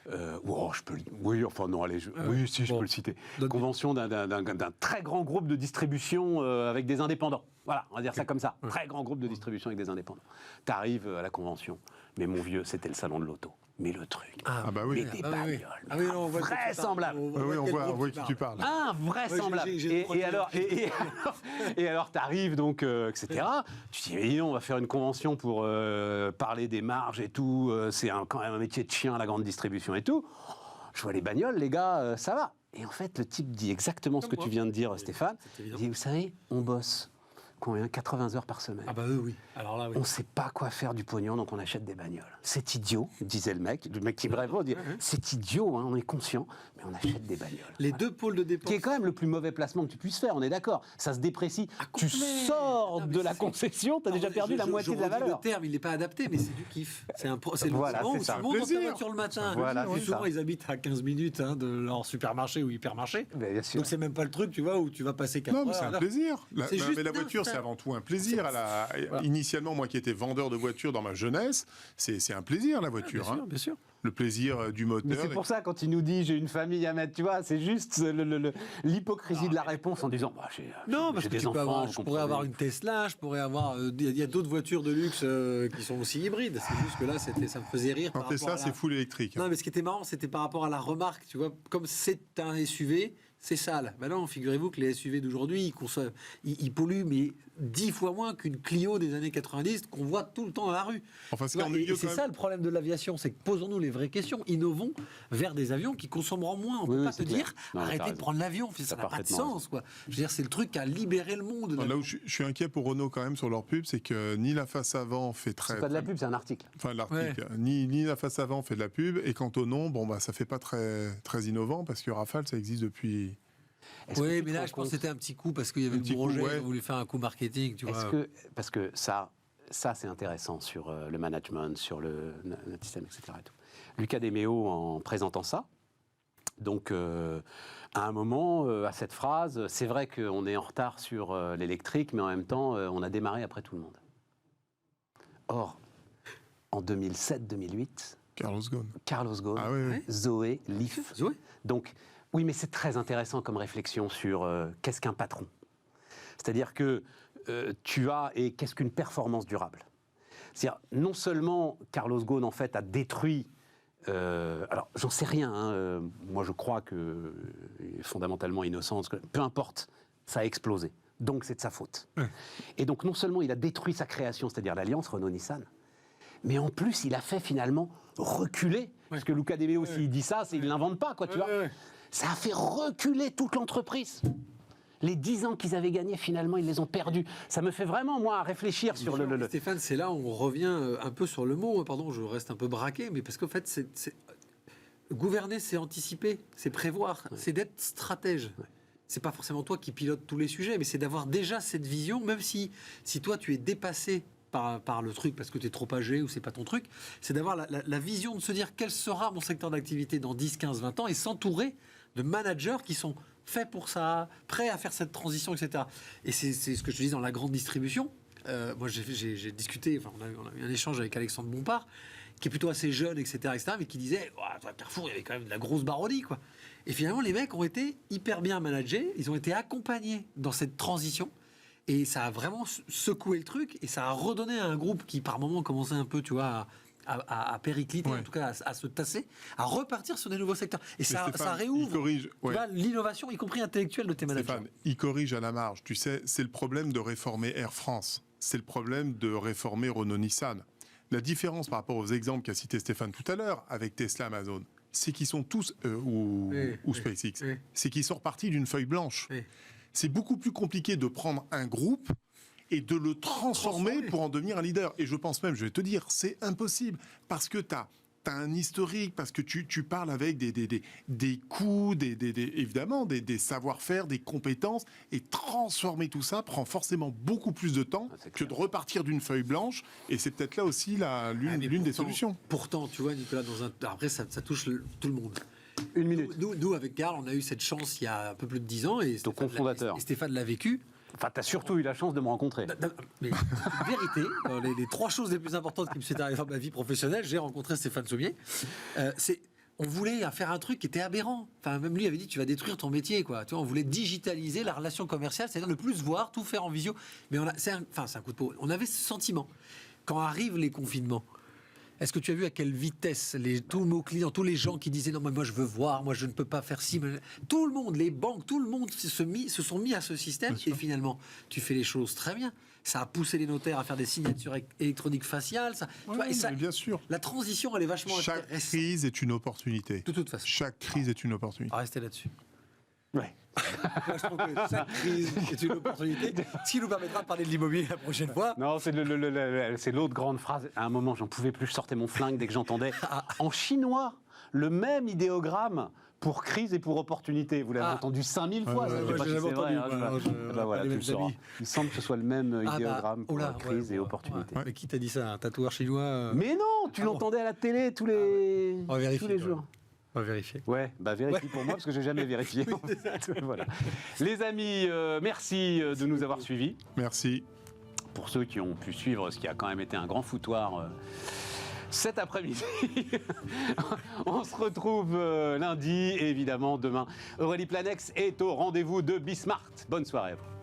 Je peux. Oui, enfin non, allez, oui, si, je peux le citer. Convention d'un très grand groupe de distribution avec des indépendants. Voilà, on va dire ça comme ça. Très grand groupe de distribution avec des indépendants. T'arrives à la convention, mais mon vieux, c'était le salon de l'auto. Mais le truc, Ah bah oui. mais des bagnoles, Ah oui, non, on voit vraisemblable. Oui, on voit qui tu parles. Invraisemblable. Ouais, j'ai Et alors, t'arrives donc, etc. Tu te dis, mais dis donc, on va faire une convention pour parler des marges et tout. C'est quand même un métier de chien, la grande distribution et tout. Je vois les bagnoles, les gars, ça va. Et en fait, le type dit exactement ce que tu viens de dire, Stéphane. Il dit, vous savez, on bosse. Combien? 80 heures par semaine. Ah bah oui. Alors là, oui. On ne sait pas quoi faire du pognon, donc on achète des bagnoles. C'est idiot, disait le mec qui me répond, dit, c'est idiot, hein, on est conscient, mais on achète des bagnoles. Les deux pôles de dépenses. Qui est quand même le plus mauvais placement que tu puisses faire, on est d'accord. Ça se déprécie. Tu sors de la concession, tu as déjà perdu la moitié de la valeur. Le terme, il n'est pas adapté, mais c'est du kiff. C'est le Voilà, moment c'est où ça. tu montes dans ta Plaisir. voiture le matin. Voilà, Et c'est souvent, ça. ils habitent à 15 minutes de leur supermarché ou hypermarché. Mais bien sûr. Donc c'est même pas le truc, tu vois, où tu vas passer 4 Non, heures. mais c'est un là. plaisir. C'est juste Mais la dingue, voiture, ça. c'est avant tout un plaisir. Initialement, moi qui étais vendeur de voitures dans ma jeunesse, c'est un plaisir, la voiture. Bien sûr, hein. bien sûr. Le plaisir du Mais moteur. c'est pour ça, quand il nous dit j'ai une famille à mettre, tu vois, c'est juste l'hypocrisie de la réponse en disant bah, Non, parce j'ai que des tu peux enfants, avoir, vous je pourrais comprenez. avoir une Tesla, je pourrais avoir. Il y a d'autres voitures de luxe qui sont aussi hybrides. C'est juste que là, ça me faisait rire. Un par Tesla, rapport à la- c'est full électrique. Non, mais ce qui était marrant, c'était par rapport à la remarque, tu vois, comme c'est un SUV, c'est sale. Ben non, figurez-vous que les SUV d'aujourd'hui, ils polluent, mais 10 fois moins qu'une Clio des années 90 qu'on voit tout le temps dans la rue. Enfin, Tu vois, et c'est ça le problème de l'aviation, c'est que posons-nous les vraies questions, innovons vers des avions qui consommeront moins. On ne Oui, peut oui, pas te c'est clair. dire Non, mais t'as arrêtez de raison. prendre l'avion, ça T'as n'a pas de parfaitement sens. Quoi. Je veux dire, c'est le truc qui a libéré le monde. Là où je suis inquiet pour Renault quand même sur leur pub, c'est que ni la face avant fait très... C'est pas de la pub, c'est un article. Enfin, l'article. Ni la face avant fait de la pub. Et quant au nom, bon, bah, ça fait pas très, très innovant parce que Rafale, ça existe depuis... Est-ce que Oui, tu mais te là, rends je pense que compte- c'était un petit coup parce qu'il y avait Un le petit coup, projet, ouais. ils ont voulu faire un coup marketing, tu vois. Parce que ça c'est intéressant sur le management, sur notre système, etc. et tout. Lucas Demeo, en présentant ça, donc à un moment, à cette phrase, c'est vrai qu'on est en retard sur l'électrique, mais en même temps, on a démarré après tout le monde. Or, en 2007-2008, Carlos Ghosn. Carlos Ghosn, Ah oui, oui. Zoé Leaf. Zoé. Donc, oui, mais c'est très intéressant comme réflexion sur qu'est-ce qu'un patron. C'est-à-dire que et qu'est-ce qu'une performance durable. C'est-à-dire, non seulement Carlos Ghosn, en fait, a détruit. Alors, j'en sais rien. Hein, moi, je crois qu'il est fondamentalement innocent. Peu importe, ça a explosé. Donc, c'est de sa faute. Et donc, non seulement il a détruit sa création, c'est-à-dire l'alliance Renault-Nissan, mais en plus, il a fait finalement reculer. Parce que Luca De Meo, s'il dit ça, il ne l'invente pas, quoi, tu vois. Ça a fait reculer toute l'entreprise. Les 10 ans qu'ils avaient gagnés, finalement, ils les ont perdus. Ça me fait vraiment, moi, réfléchir sur le... Stéphane, c'est là où on revient un peu sur le mot. Pardon, je reste un peu braqué, mais parce qu'en fait, gouverner, c'est anticiper, c'est prévoir, c'est d'être stratège. C'est pas forcément toi qui pilote tous les sujets, mais c'est d'avoir déjà cette vision, même si toi, tu es dépassé par le truc parce que tu es trop âgé ou c'est pas ton truc, c'est d'avoir la vision de se dire quel sera mon secteur d'activité dans 10, 15, 20 ans et s'entourer de managers qui sont faits pour ça, prêts à faire cette transition, etc. Et c'est ce que je te dis dans la grande distribution. Moi, j'ai discuté, enfin, on a eu un échange avec Alexandre Bompard, qui est plutôt assez jeune, etc., mais qui disait Carrefour, il y avait quand même de la grosse baronnie, quoi. Et finalement, les mecs ont été hyper bien managés, ils ont été accompagnés dans cette transition. Et ça a vraiment secoué le truc et ça a redonné à un groupe qui, par moments, commençait un peu, tu vois, à péricliter, en tout cas à se tasser, à repartir sur des nouveaux secteurs. Et ça réouvre tu vois, l'innovation, y compris intellectuelle, de tes managers. Stéphane, il corrige à la marge. Tu sais, c'est le problème de réformer Air France. C'est le problème de réformer Renault-Nissan. La différence par rapport aux exemples qu'a cité Stéphane tout à l'heure, avec Tesla, Amazon, c'est qu'ils sont tous, ou SpaceX, c'est qu'ils sont repartis d'une feuille blanche. C'est beaucoup plus compliqué de prendre un groupe et de le transformer pour en devenir un leader. Et je pense même, je vais te dire, c'est impossible. Parce que tu as un historique, parce que tu parles avec des coûts, évidemment, des savoir-faire, des compétences. Et transformer tout ça prend forcément beaucoup plus de temps que de repartir d'une feuille blanche. Et c'est peut-être là aussi l'une des solutions. Pourtant, tu vois, Nicolas, après, ça touche tout le monde. Une minute. Nous, avec Karl, on a eu cette chance il y a un peu plus de 10 ans. Et Stéphane l'a vécu. Enfin, tu as surtout eu la chance de me rencontrer. Mais vérité, dans les 3 choses les plus importantes qui me sont arrivées dans ma vie professionnelle, j'ai rencontré Stéphane Sommier. On voulait faire un truc qui était aberrant. Enfin, même lui avait dit, tu vas détruire ton métier, quoi. Tu vois, on voulait digitaliser la relation commerciale, c'est-à-dire ne plus se voir, tout faire en visio. Mais c'est un coup de peau. On avait ce sentiment. Quand arrivent les confinements, est-ce que tu as vu à quelle vitesse tous nos clients, tous les gens qui disaient non mais moi je veux voir, moi je ne peux pas faire ci, tout le monde, les banques, tout le monde se sont mis à ce système et finalement tu fais les choses très bien. Ça a poussé les notaires à faire des signatures électroniques faciales. Bien sûr. La transition elle est vachement intéressante. Chaque crise est une opportunité. De toute façon. Chaque crise est une opportunité. Restez là-dessus. Ouais. Moi, je trouve que chaque crise est une opportunité, ce qui nous permettra de parler de l'immobilier la prochaine fois. Non, c'est l'autre grande phrase. À un moment, j'en pouvais plus, je sortais mon flingue dès que j'entendais. En chinois, le même idéogramme pour crise et pour opportunité. Vous l'avez entendu 5000 fois, ça. Je sais pas si c'est vrai. Voilà, tu le sauras. Il semble que ce soit le même idéogramme pour crise et opportunité. Mais qui t'a dit ça? Un tatoueur chinois Mais non, tu l'entendais à la télé tous les jours. On va vérifier. Ouais, vérifie pour moi parce que j'ai jamais vérifié. Voilà. Les amis, merci de nous avoir suivis. Merci. Pour ceux qui ont pu suivre ce qui a quand même été un grand foutoir cet après-midi. On se retrouve lundi et évidemment demain. Aurélie Planex est au rendez-vous de Bismart. Bonne soirée à vous.